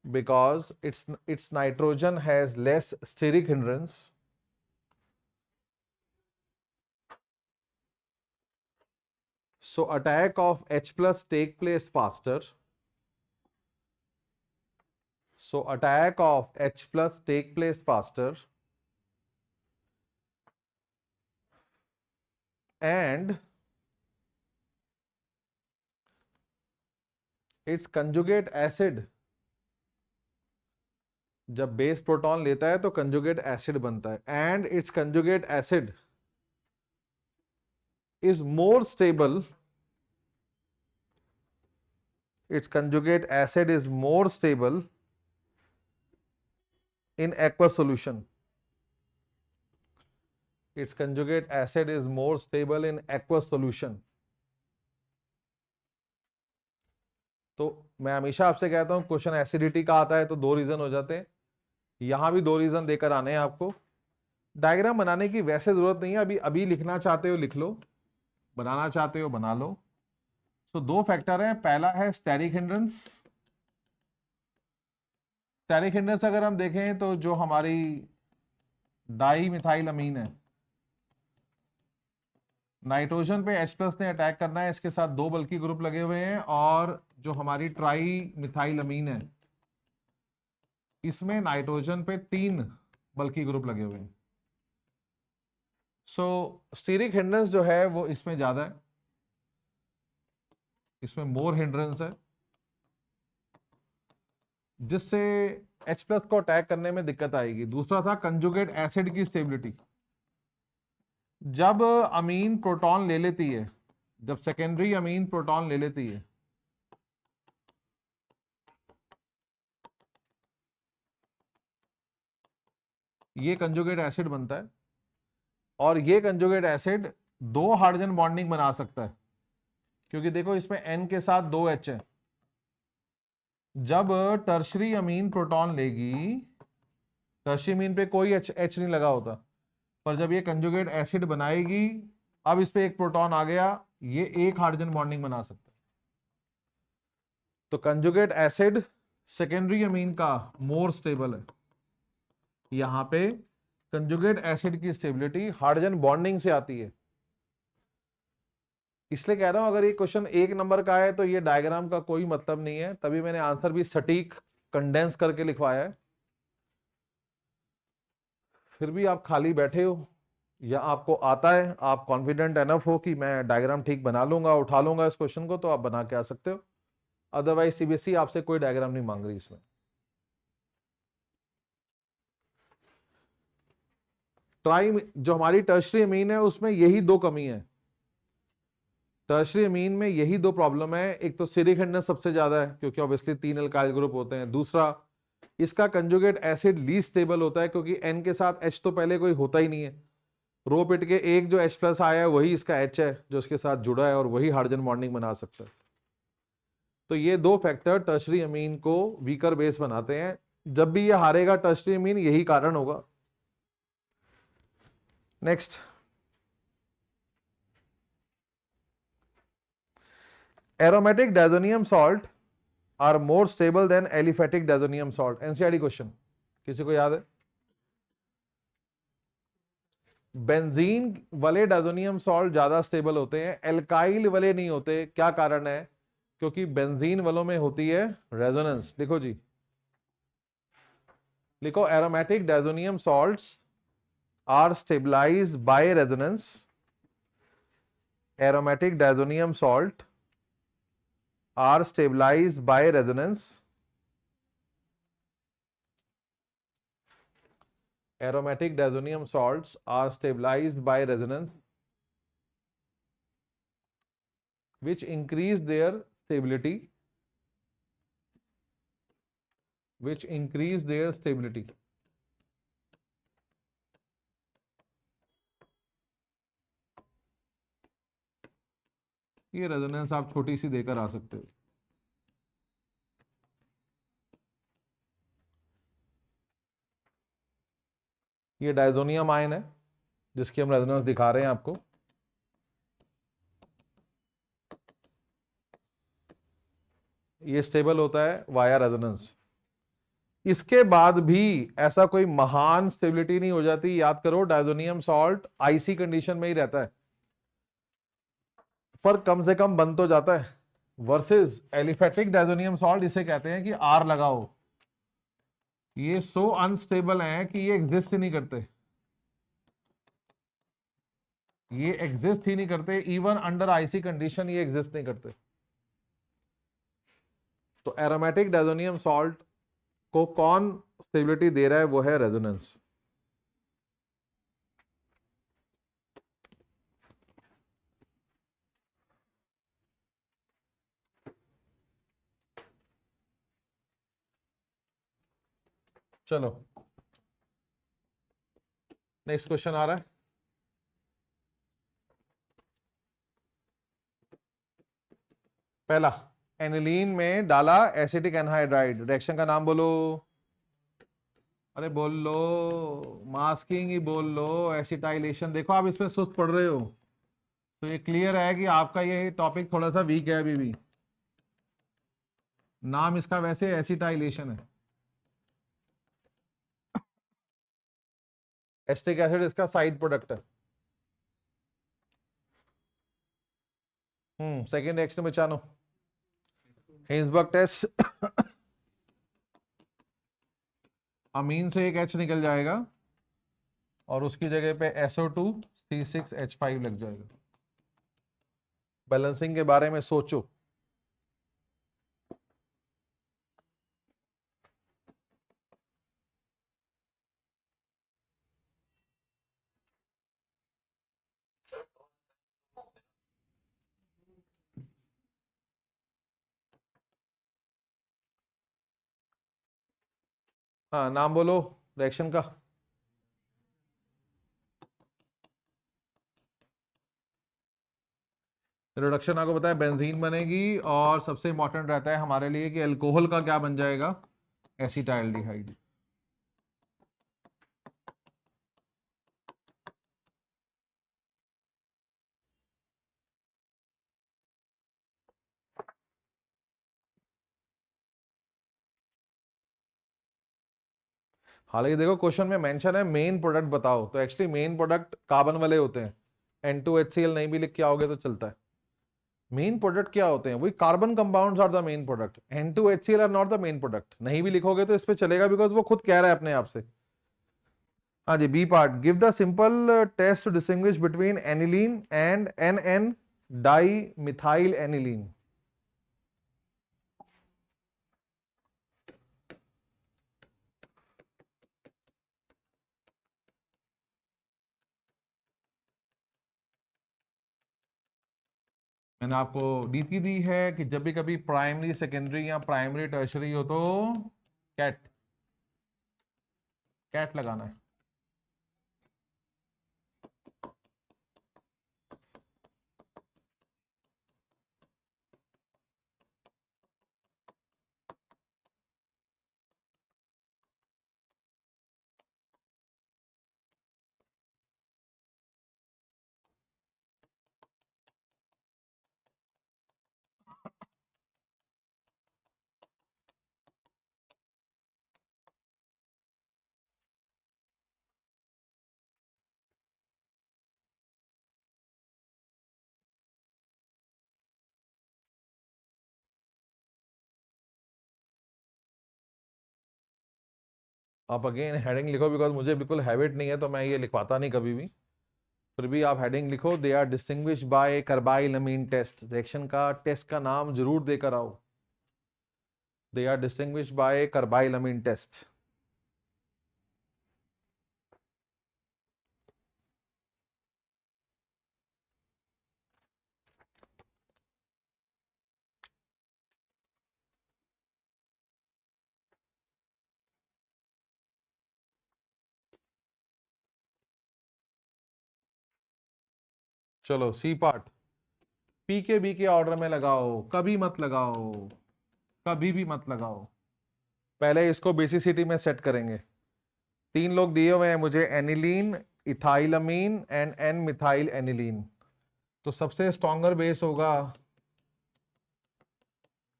because its nitrogen has less steric hindrance, so attack of H plus take place faster. So attack of H plus take place faster, and its conjugate acid, जब बेस प्रोटॉन लेता है तो कंजुगेट एसिड बनता है, and it's conjugate acid is more stable, its conjugate acid is more stable in aqueous solution. Its conjugate acid is more stable in aqueous solution. तो मैं हमेशा आपसे कहता हूं क्वेश्चन एसिडिटी का आता है तो दो रीजन हो जाते हैं, यहां भी दो रीजन देकर आने हैं आपको। डायग्राम बनाने की वैसे जरूरत नहीं है, अभी अभी लिखना चाहते हो लिख लो, बनाना चाहते हो बना लो। तो दो फैक्टर है, पहला है स्टेरिक हिंड्रेंस। स्टेरिक हिंड्रेंस अगर हम देखें तो जो हमारी डाईमिथाइलअमीन है, नाइट्रोजन पे H प्लस ने अटैक करना है, इसके साथ दो बल्कि ग्रुप लगे हुए हैं, और जो हमारी ट्राईमिथाइलअमीन है इसमें नाइट्रोजन पे तीन बल्कि ग्रुप लगे हुए हैं। सो स्टीरिक हिंड्रेंस जो है वो इसमें ज्यादा है, इसमें मोर हिंड्रेंस है, जिससे H प्लस को अटैक करने में दिक्कत आएगी। दूसरा था कंजुगेट एसिड की स्टेबिलिटी। जब अमीन प्रोटॉन ले लेती है, जब सेकेंडरी अमीन प्रोटॉन ले लेती है, ये कंजुगेट एसिड बनता है, और ये कंजुगेट एसिड दो हाइड्रोजन बॉन्डिंग बना सकता है, क्योंकि देखो इसमें N के साथ दो H है। जब टर्शरी अमीन प्रोटॉन लेगी, टर्शरी अमीन पे कोई H नहीं लगा होता, पर जब ये कंजुगेट एसिड बनाएगी, अब इस पे एक प्रोटॉन आ गया, ये एक हाइड्रोजन बॉन्डिंग बना सकता है। तो कंजुगेट एसिड सेकेंडरी अमीन का मोर स्टेबल है। यहां पे कंजुगेट एसिड की स्टेबिलिटी हाइड्रोजन बॉन्डिंग से आती है। इसलिए कह रहा हूं अगर ये क्वेश्चन एक नंबर का है तो ये डायग्राम का कोई मतलब नहीं है, तभी मैंने आंसर भी सटीक कंडेंस करके लिखवाया है। फिर भी आप खाली बैठे हो या आपको आता है, आप कॉन्फिडेंट एनफ हो कि मैं डायग्राम ठीक बना लूंगा, उठा लूंगा इस क्वेश्चन को, तो आप बना के आ सकते हो। अदरवाइज सीबीएसई आपसे कोई डायग्राम नहीं मांग रही इसमें। ट्राई जो हमारी टर्शरी अमीन है उसमें यही दो कमी है। टर्शरी अमीन में यही दो प्रॉब्लम है। एक तो स्टीरिक हिंड्रेंस सबसे ज्यादा है, क्योंकि ऑब्वियसली 3 अल्काइल ग्रुप होते हैं। दूसरा, इसका कंजुगेट एसिड लीस्ट स्टेबल होता है, क्योंकि N के साथ H तो पहले कोई होता ही नहीं है। रो पिट के एक जो H प्लस आया है वही इसका H है जो इसके साथ जुड़ा है, और वही हाइड्रोजन बॉन्डिंग बना सकता है। तो ये दो फैक्टर टर्शरी अमीन को वीकर बेस बनाते हैं। जब भी ये हारेगा टर्शरी अमीन, यही कारण होगा। Next, aromatic diazonium salt are more stable than aliphatic diazonium salt. NCERT question, किसी को याद है? बेंजीन वाले डायजोनियम सॉल्ट ज्यादा स्टेबल होते हैं, एल्काइल वाले नहीं होते। क्या कारण है? क्योंकि बेंजीन वालों में होती है रेजोनेंस। लिखो जी, लिखो, aromatic diazonium salts are stabilized by resonance. Aromatic diazonium salt are stabilized by resonance. Aromatic diazonium salts are stabilized by resonance, which increase their stability, which increase their stability. ये रेजोनेंस आप छोटी सी देकर आ सकते हो। ये डायजोनियम आयन है जिसकी हम रेजोनेंस दिखा रहे हैं आपको। ये स्टेबल होता है वाया रेजोनेंस। इसके बाद भी ऐसा कोई महान स्टेबिलिटी नहीं हो जाती। याद करो, डायजोनियम सॉल्ट आईसी कंडीशन में ही रहता है, पर कम से कम बन तो जाता है। वर्सेस एलिफेटिक डायजोनियम सॉल्ट, इसे कहते हैं कि आर लगाओ, ये सो अनस्टेबल है कि ये एग्जिस्ट ही नहीं करते। ये एग्जिस्ट ही नहीं करते, इवन अंडर आईसी कंडीशन ये एग्जिस्ट नहीं करते। तो एरोमेटिक डायजोनियम सॉल्ट को कौन स्टेबिलिटी दे रहा है? वो है रेजोनेंस। चलो नेक्स्ट क्वेश्चन आ रहा है। पहला, एनिलीन में डाला एसिटिक एनहाइड्राइड, रिएक्शन का नाम बोलो। अरे बोल लो, मास्किंग ही बोल लो, एसिटाइलेशन। देखो आप इसमें सुस्त पढ़ रहे हो, तो ये क्लियर है कि आपका ये टॉपिक थोड़ा सा वीक है अभी भी। नाम इसका वैसे एसिटाइलेशन है। एसिटिक एसिड इसका साइड प्रोडक्ट है। सेकेंड रिएक्शन में चानो हिंसबर्ग टेस्ट। अमीन से एक H निकल जाएगा और उसकी जगह पे SO2 C6H5 लग जाएगा। बैलेंसिंग के बारे में सोचो। हाँ, नाम बोलो रिएक्शन का। रिडक्शन आपको पता है बेंजीन बनेगी, और सबसे इंपॉर्टेंट रहता है हमारे लिए कि अल्कोहल का क्या बन जाएगा, एसिटाइल्डिहाइड। हालांकि देखो क्वेश्चन में मेंशन है मेन प्रोडक्ट बताओ, तो एक्चुअली मेन प्रोडक्ट कार्बन वाले होते हैं। N2HCl नहीं भी लिख के आओगे तो चलता है। मेन प्रोडक्ट क्या होते हैं, वही carbon compounds are the main product. N2HCl are not the main product, नहीं भी लिखोगे तो इस पे चलेगा, बिकॉज वो खुद कह रहा है अपने आप से। हाँ जी, B part, give the simple test to distinguish between aniline and NN di methyl aniline. मैंने आपको नीति दी है कि जब भी कभी प्राइमरी सेकेंडरी या प्राइमरी टर्शरी हो तो कैट कैट लगाना है। आप अगेन हेडिंग लिखो, बिकॉज मुझे बिल्कुल हैबिट नहीं है तो मैं ये लिखवाता नहीं कभी भी। फिर भी आप हेडिंग लिखो, they are distinguish by carbylamine test. Reaction का टेस्ट का नाम जरूर देकर आओ। They are distinguish by carbylamine test. चलो C part, P K B के ऑर्डर में लगाओ, कभी मत लगाओ, कभी भी मत लगाओ। पहले इसको बेसिसिटी में सेट करेंगे। तीन लोग दिए हुए हैं मुझे, aniline, ethylamine and N methyl aniline. तो सबसे स्ट्रॉन्गर बेस होगा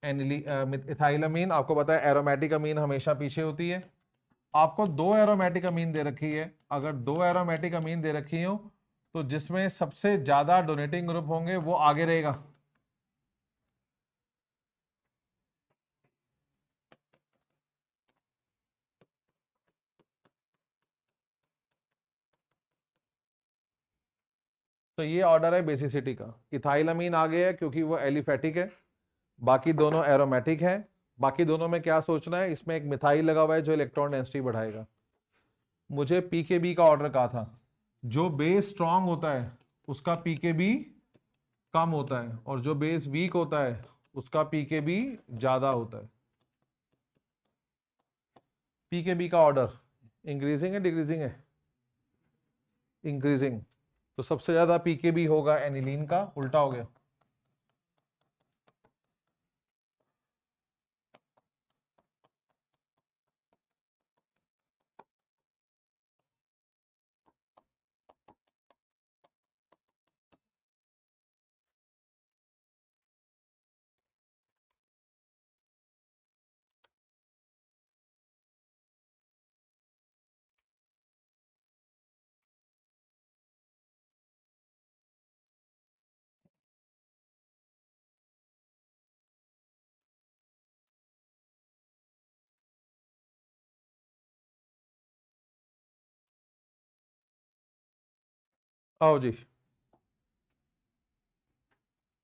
इथाइलअमीन। आपको पता है एरोमेटिक अमीन हमेशा पीछे होती है। आपको दो एरोमेटिक अमीन दे रखी है, अगर दो एरोमेटिक अमीन दे रखी हो तो जिसमें सबसे ज्यादा डोनेटिंग ग्रुप होंगे वो आगे रहेगा। तो ये ऑर्डर है बेसिसिटी का। इथाइलअमीन आगे है क्योंकि वो एलिफेटिक है, बाकी दोनों एरोमेटिक है। बाकी दोनों में क्या सोचना है, इसमें एक मिथाइल लगा हुआ है जो इलेक्ट्रॉन डेंसिटी बढ़ाएगा। मुझे पीकेबी का ऑर्डर कहा था, जो बेस स्ट्रांग होता है उसका पीकेबी कम होता है, और जो बेस वीक होता है उसका पीकेबी ज्यादा होता है। पीकेबी का ऑर्डर इंक्रीजिंग है डिक्रीजिंग है, इंक्रीजिंग। तो सबसे ज्यादा पीकेबी होगा एनिलीन का, उल्टा हो गया। आओ जी,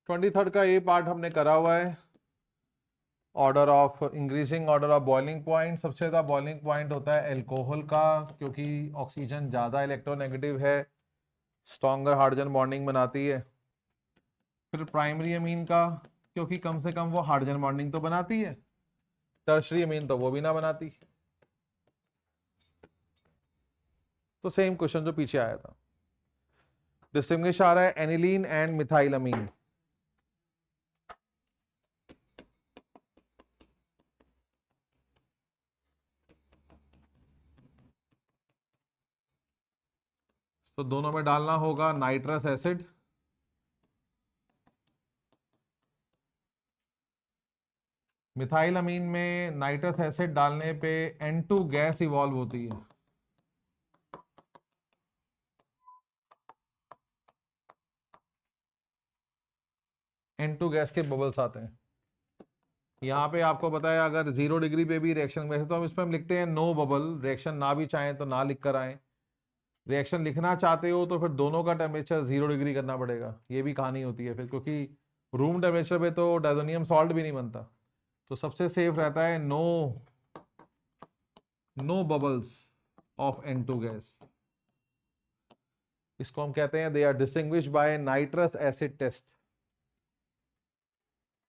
23rd का ये पार्ट हमने करा हुआ है। Order of increasing order of boiling point, सबसे ज़्यादा बॉइलिंग पॉइंट होता है एल्कोहल का, क्योंकि ऑक्सीजन ज़्यादा इलेक्ट्रोनेगेटिव है, स्ट्रॉन्गर हाइड्रोजन बॉन्डिंग बनाती है। फिर प्राइमरी अमीन का, क्योंकि कम से कम वो हाइड्रोजन बॉन्डिंग तो बनाती है। टर्शरी अमीन तो वो भी ना बनाती। तो सेम क्वेश्चन जो पीछे आया था। डिस्टिंग्विश आ रहा है एनिलीन एंड मिथाइल अमीन। तो दोनों में डालना होगा नाइट्रस एसिड, मिथाइल अमीन में नाइट्रस एसिड डालने पे N2 गैस इवॉल्व होती है। N2 गैस के बबल्स आते हैं। यहाँ पे आपको पता है अगर 0 डिग्री पे भी रिएक्शन, वैसे तो हम लिखते हैं नो बबल, रिएक्शन ना भी चाहें तो ना लिख कर आए। रिएक्शन लिखना चाहते हो तो फिर दोनों का टेम्परेचर 0 डिग्री करना पड़ेगा, ये भी कहानी होती है फिर, क्योंकि रूम टेम्परेचर पे तो डायजोनियम सॉल्ट भी नहीं बनता। तो सबसे सेफ रहता है no bubbles of N2 gas. इसको हम कहते हैं they are distinguish by nitrous acid test.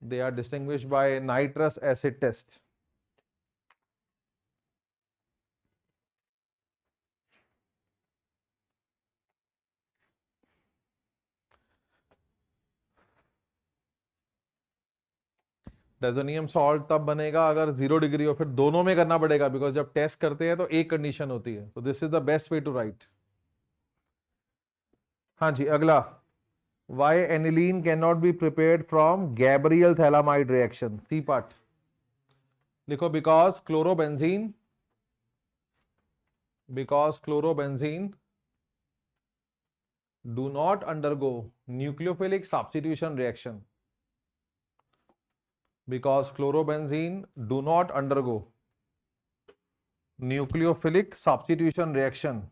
They are distinguished by nitrous acid test. Diazonium salt तब बनेगा अगर 0 डिग्री हो, फिर दोनों में करना पड़ेगा, बिकॉज जब टेस्ट करते हैं तो एक कंडीशन होती है। तो this is the best way to write. हाँ जी, अगला, why aniline cannot be prepared from Gabriel thalamide reaction, C part लिखो। because chlorobenzene do not undergo nucleophilic substitution reaction, because chlorobenzene do not undergo nucleophilic substitution reaction.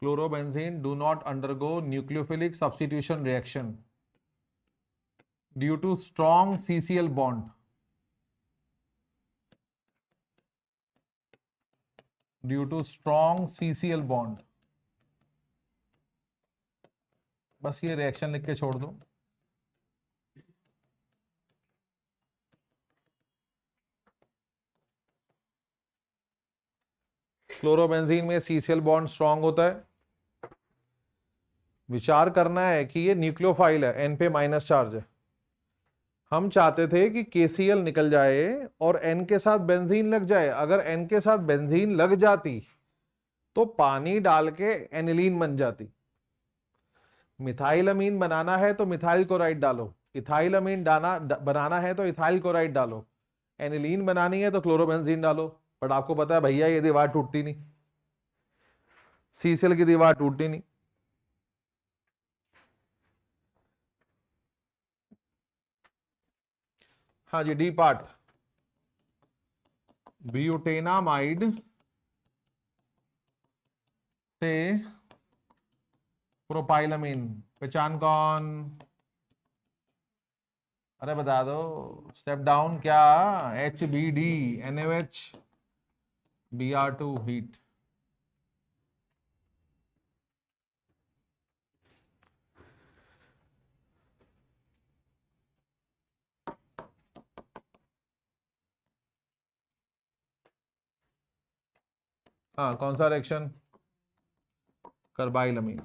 Chlorobenzene do not undergo nucleophilic substitution reaction due to strong CCl bond. Due to strong CCl bond. बस ये रिएक्शन लिख के छोड़ दो। क्लोरोबेंजीन में CCl बॉन्ड स्ट्रांग होता है। विचार करना है कि ये न्यूक्लियोफाइल है, N पे माइनस चार्ज है। हम चाहते थे कि KCl निकल जाए और N के साथ बेंजीन लग जाए। अगर N के साथ बेंजीन लग जाती तो पानी डाल के एनिलीन बन जाती। मिथाइल अमीन बनाना है तो मिथाइल क्लोराइड डालो, इथाइल अमीन बनाना है तो इथाइल क्लोराइड डालो, एनिलीन बनानी है तो क्लोरोबेंजीन डालो। बट आपको पता है भैया ये दीवार टूटती नहीं, CCl की दीवार टूटती नहीं। हाँ जी, डी पार्ट, ब्यूटेनामाइड से प्रोपाइलमीन, पहचान कौन? अरे बता दो, स्टेप डाउन क्या? HBD NaOH Br2 हीट। हाँ, कौन सा reaction? Carbylamine.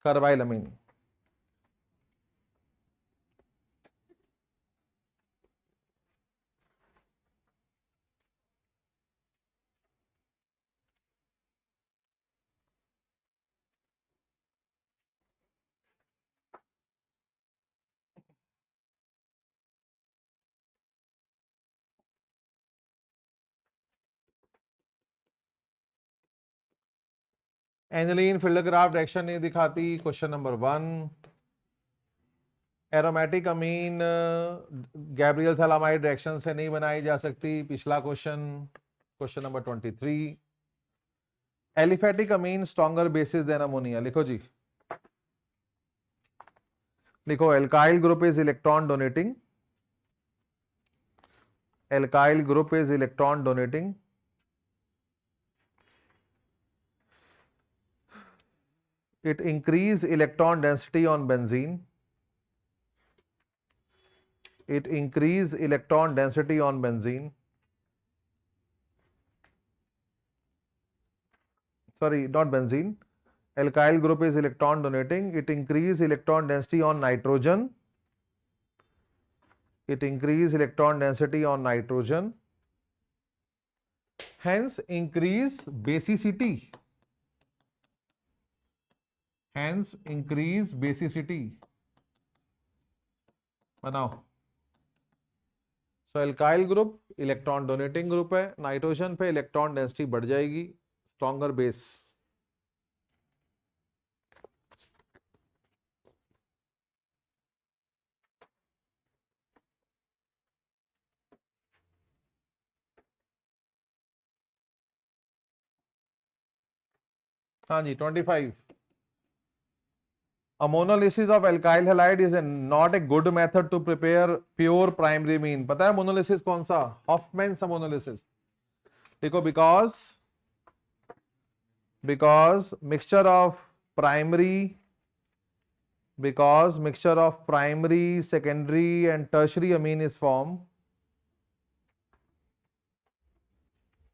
Carbylamine. Aniline Friedel Craft reaction नहीं दिखाती, question number 1। Aromatic amine Gabriel phthalimide reaction से नहीं बनाई जा सकती, पिछला question, question number 23। Aliphatic amine stronger bases than ammonia, लिखो जी, लिखो। Alkyl group is electron donating, alkyl group is electron donating, it increase electron density on benzene, it increase electron density on benzene, sorry, not benzene, alkyl group is electron donating, it increase electron density on nitrogen, it increase electron density on nitrogen, hence increase basicity, hence increase basicity, बनाओ। So alkyl group electron donating group है, नाइट्रोजन पे इलेक्ट्रॉन डेंसिटी बढ़ जाएगी, स्ट्रॉन्गर बेस। हाँ जी, 25। A monolysis of alkyl halide is not a good method to prepare pure primary amine। पता है मोनोलिसिस कौन सा? हॉफमैन्स मोनोलिसिस। देखो, because mixture of primary, secondary and tertiary amine is formed,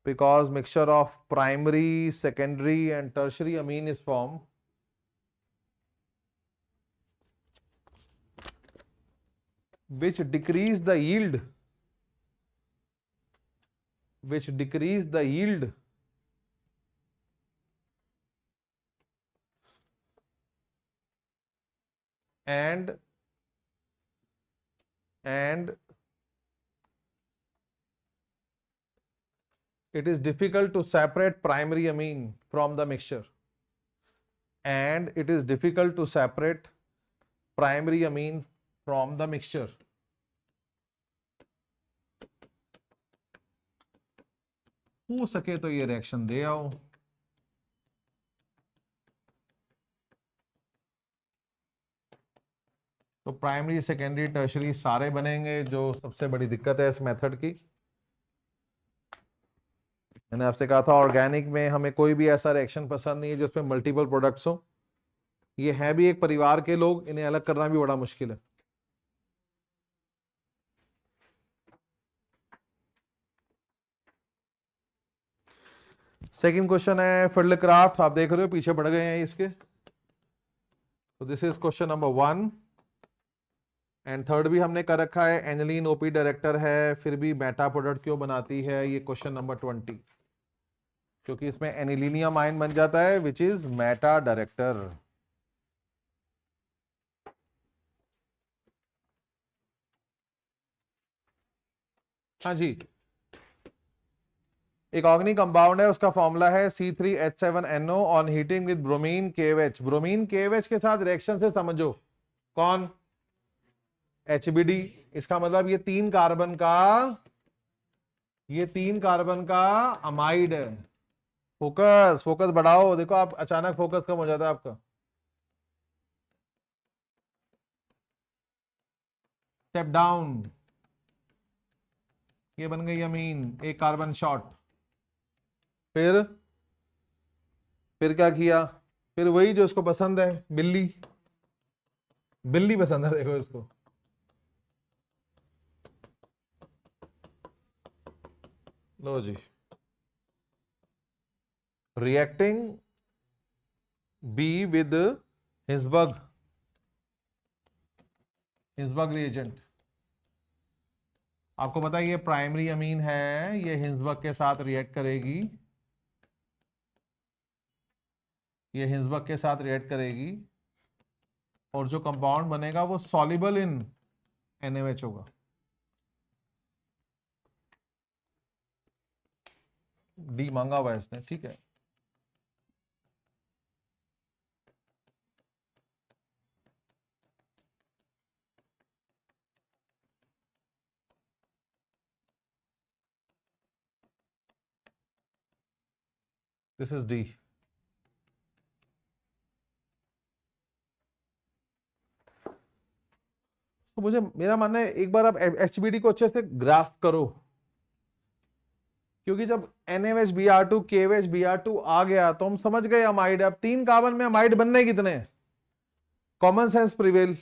because mixture of primary, secondary and tertiary amine is formed, which decrease the yield, and it is difficult to separate primary amine from the mixture, and it is difficult to separate primary amine from the mixture। हो सके तो ये रिएक्शन दे आओ। तो प्राइमरी, सेकेंडरी, टर्शरी सारे बनेंगे, जो सबसे बड़ी दिक्कत है इस मेथड की। मैंने आपसे कहा था ऑर्गेनिक में हमें कोई भी ऐसा रिएक्शन पसंद नहीं है जिसमें मल्टीपल प्रोडक्ट्स हो। ये है भी एक परिवार के लोग, इन्हें अलग करना भी बड़ा मुश्किल है। सेकंड क्वेश्चन है फिल्डक्राफ्ट, आप देख रहे हो पीछे बढ़ गए हैं इसके। तो this is question number 1 and third भी हमने कर रखा है, एनिलीन ओपी डायरेक्टर है, फिर भी मेटा प्रोडक्ट क्यों बनाती है, ये क्वेश्चन नंबर 20, क्योंकि इसमें एनिलीनियम आयन बन जाता है विच इज मेटा डायरेक्टर। हाँ जी, एक ऑर्गेनिक कंपाउंड है, उसका फॉर्मूला है C3H7NO on heating with bromine KOH। Bromine KOH के साथ रिएक्शन से समझो कौन? HBD। इसका मतलब ये तीन कार्बन का अमाइड है। फोकस बढ़ाओ, देखो आप अचानक फोकस कम हो जाता है आपका। स्टेप डाउन, ये बन गई अमीन, एक कार्बन शॉर्ट। फिर क्या किया? फिर वही जो इसको पसंद है, बिल्ली पसंद है, देखो इसको। लो जी, reacting B with Hinsberg reagent. आपको पता है ये प्राइमरी अमीन है, ये हिंसबर्ग के साथ रिएक्ट करेगी, और जो कंपाउंड बनेगा वो सॉल्युबल इन NaOH होगा। डी मांगा हुआ है इसने, ठीक है। This is D. तो मुझे, मेरा मानना है एक बार आप HBD को अच्छे से ग्राफ्ट करो, क्योंकि जब NaOH KOH Br2 आ गया तो हम समझ गए अमाइड। अब 3 कार्बन में अमाइड बनने कितने, कॉमन सेंस प्रिवेल।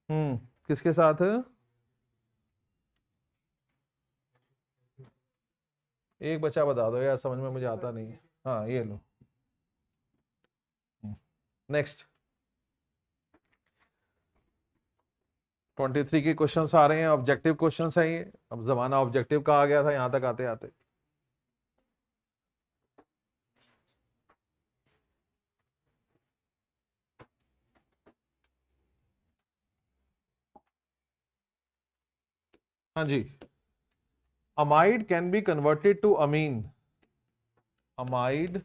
किसके साथ, एक बचा बता दो यार, समझ में मुझे आता नहीं है। हाँ ये लो। नेक्स्ट 23 के क्वेश्चंस आ रहे हैं, ऑब्जेक्टिव क्वेश्चंस हैं ये। अब जमाना ऑब्जेक्टिव का आ गया था यहां तक आते आते। हाँ जी, amide can be converted to amine, amide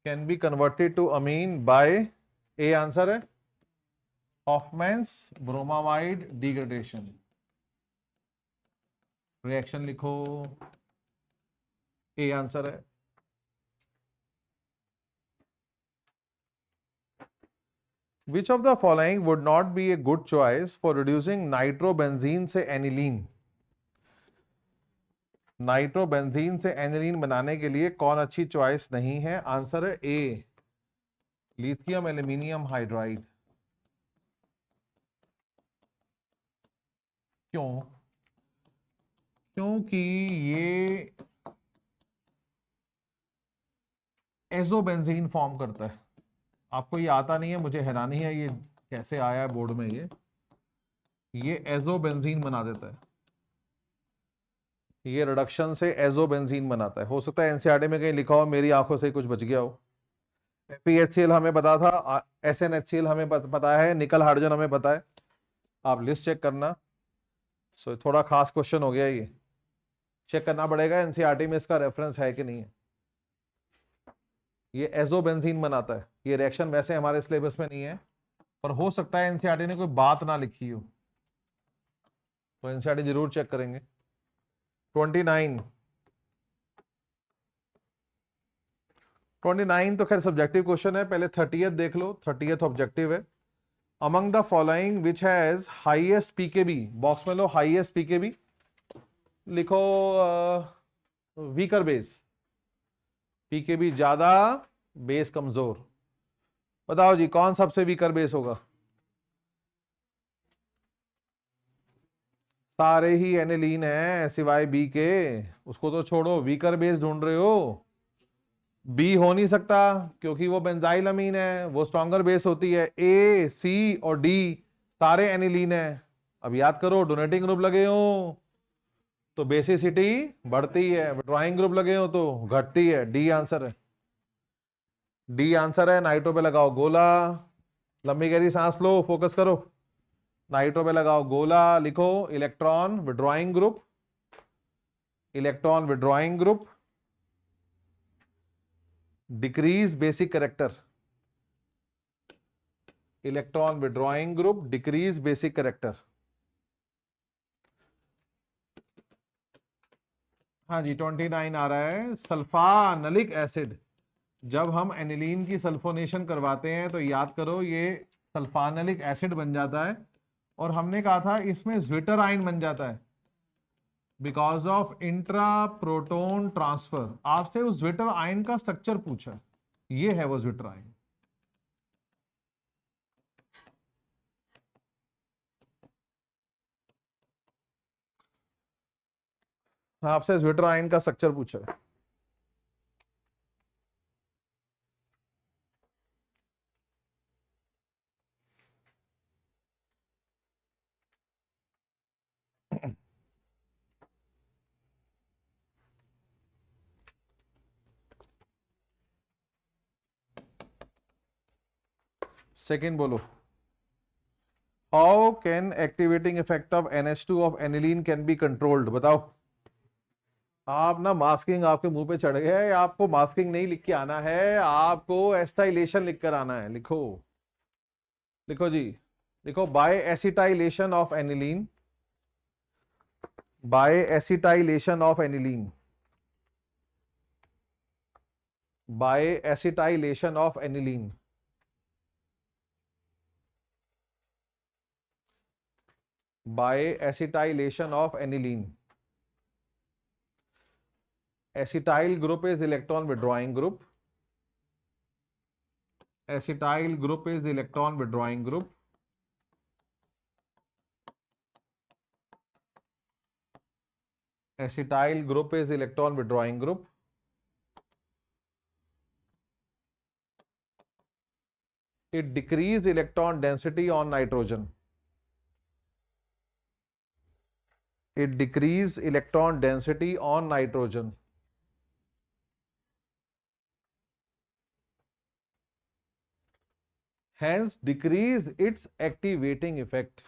can be converted to amine by, A answer है, हॉफमैन्स ब्रोमामाइड डिग्रेडेशन। रिएक्शन लिखो, ए आंसर है। Which of the following would not be a good choice for reducing nitrobenzene से एनिलीन? नाइट्रोबेंजीन से एनिलीन बनाने के लिए कौन अच्छी चॉइस नहीं है? आंसर है ए, लिथियम एल्यूमिनियम हाइड्राइड। क्यों? क्योंकि ये एजोबेंजीन फॉर्म करता है। आपको ये आता नहीं है, मुझे हैरानी है ये कैसे आया है बोर्ड में। ये एजोबेंजीन बना देता है, ये रिडक्शन से एजोबेंजीन बनाता है। हो सकता है एनसीईआरटी में कहीं लिखा हो, मेरी आंखों से कुछ बच गया हो। FeHCl हमें पता था, SnHCl हमें पता है, निकल हाइड्रोजन हमें पता है। आप लिस्ट चेक करना। सो थोड़ा खास क्वेश्चन हो गया ये, चेक करना पड़ेगा एनसीईआरटी में इसका रेफरेंस है कि नहीं है। ये एजोबेंजीन बनाता है। ये रिएक्शन वैसे हमारे सिलेबस में नहीं है, पर हो सकता है एनसीईआरटी ने कोई बात ना लिखी हो, तो एनसीईआरटी जरूर चेक करेंगे। 29 तो खैर सब्जेक्टिव क्वेश्चन है, पहले 30th देख लो। 30th ऑब्जेक्टिव है। Among the following which has highest pKb, box में लो हाईएस्ट पीकेबी, लिखो वीकर बेस। पीकेबी ज्यादा, बेस कमजोर। बताओ जी कौन सबसे वीकर बेस होगा? सारे ही एनिलीन है सिवाय बी के, उसको तो छोड़ो, वीकर बेस ढूंढ रहे हो। बी हो नहीं सकता क्योंकि वो बेंजाइल अमीन है, वो स्ट्रॉन्गर बेस होती है। ए, सी और डी सारे एनिलीन है। अब याद करो, डोनेटिंग ग्रुप लगे हो तो बेसिसिटी बढ़ती है, ड्राइंग ग्रुप लगे हो तो घटती है। डी आंसर है, डी आंसर है। नाइट्रो पे लगाओ गोला, लंबी गहरी सांस लो, फोकस करो। नाइट्रो पे लगाओ गोला, लिखो electron withdrawing group, electron withdrawing group, decrease basic character, electron withdrawing group, decrease basic character. हाँ जी 29 आ रहा है, सल्फानलिक एसिड। जब हम एनिलीन की सल्फोनेशन करवाते हैं तो याद करो ये सल्फानलिक एसिड बन जाता है, और हमने कहा था इसमें ज्विटर आयन बन जाता है because of intra proton transfer. आपसे उस ज्विटर आयन का स्ट्रक्चर पूछा, ये है वो ज्विटर आयन। आपसे ज्विटर आयन का स्ट्रक्चर पूछा है। सेकेंड बोलो, how can activating effect of NH2 of aniline can be controlled? बताओ। आप ना मास्किंग आपके मुंह पे चढ़ गया है, आपको मास्किंग नहीं लिख के आना है, आपको एस्टाइलेशन लिख कर आना है। लिखो, लिखो जी, लिखो by acetylation of aniline, by acetylation of aniline. By acetylation of aniline. By acetylation of aniline. Acetyl group is electron withdrawing group. Acetyl group is the electron withdrawing group. Acetyl group is electron withdrawing group. It decreases electron density on nitrogen. It decreases electron density on nitrogen. Hence decrease its activating effect.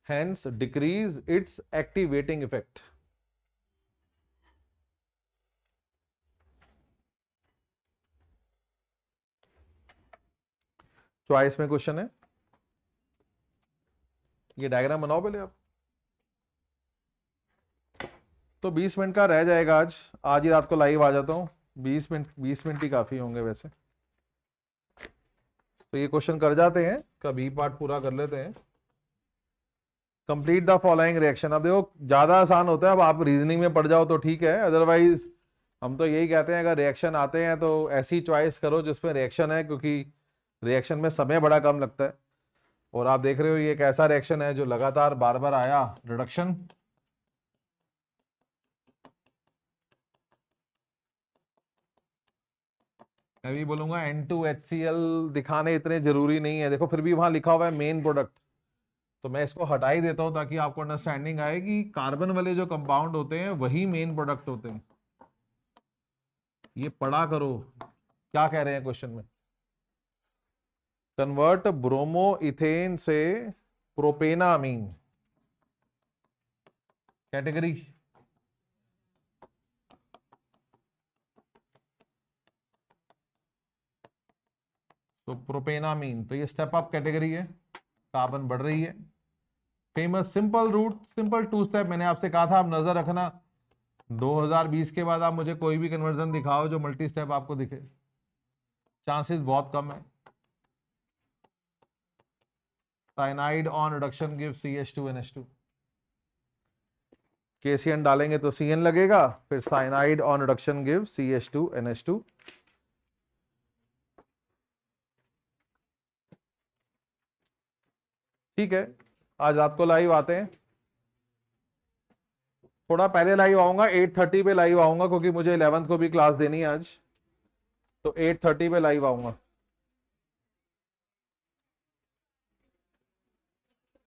Hence decrease its activating effect. Choice में क्वेश्चन है, ये डायग्राम बनाओ पहले आप। तो 20 मिनट का रह जाएगा आज ही रात को लाइव आ जाता हूँ। 20 मिनट ही काफी होंगे वैसे। तो ये क्वेश्चन कर जाते हैं, का बी पार्ट पूरा कर लेते हैं। Complete the following reaction. अब देखो ज्यादा आसान होता है, अब आप रीजनिंग में पढ़ जाओ तो ठीक है, अदरवाइज हम तो यही कहते हैं अगर रिएक्शन आते हैं तो ऐसी चॉइस करो जिसमें रिएक्शन है, क्योंकि रिएक्शन में समय बड़ा कम लगता है। और आप देख रहे हो ये एक ऐसा रिएक्शन है जो लगातार बार बार आया, रिडक्शन। मैं भी बोलूंगा N2HCl दिखाने इतने जरूरी नहीं है, देखो फिर भी वहां लिखा हुआ है मेन प्रोडक्ट, तो मैं इसको हटा ही देता हूं ताकि आपको अंडरस्टैंडिंग आए कि कार्बन वाले जो कंपाउंड होते हैं वही मेन प्रोडक्ट होते हैं। ये पढ़ा करो क्या कह रहे हैं क्वेश्चन में। कन्वर्ट ब्रोमो इथेन से प्रोपेनामीन कैटेगरी। तो प्रोपेनामीन, तो ये स्टेप अप कैटेगरी है, कार्बन बढ़ रही है। Famous simple route, simple to step, मैंने आपसे कहा था आप नजर रखना 2020 के बाद आप मुझे कोई भी कन्वर्जन दिखाओ जो मल्टी स्टेप आपको दिखे, चांसेस बहुत कम है। Cyanide on reduction give CH2NH2। KCN डालेंगे तो CN लगेगा, फिर cyanide on reduction give CH2NH2। ठीक है, आज रात को लाइव आते हैं, थोड़ा पहले लाइव आऊंगा, 8:30 पे लाइव आऊंगा क्योंकि मुझे 11th को भी क्लास देनी है आज, तो 8:30 पे लाइव आऊंगा।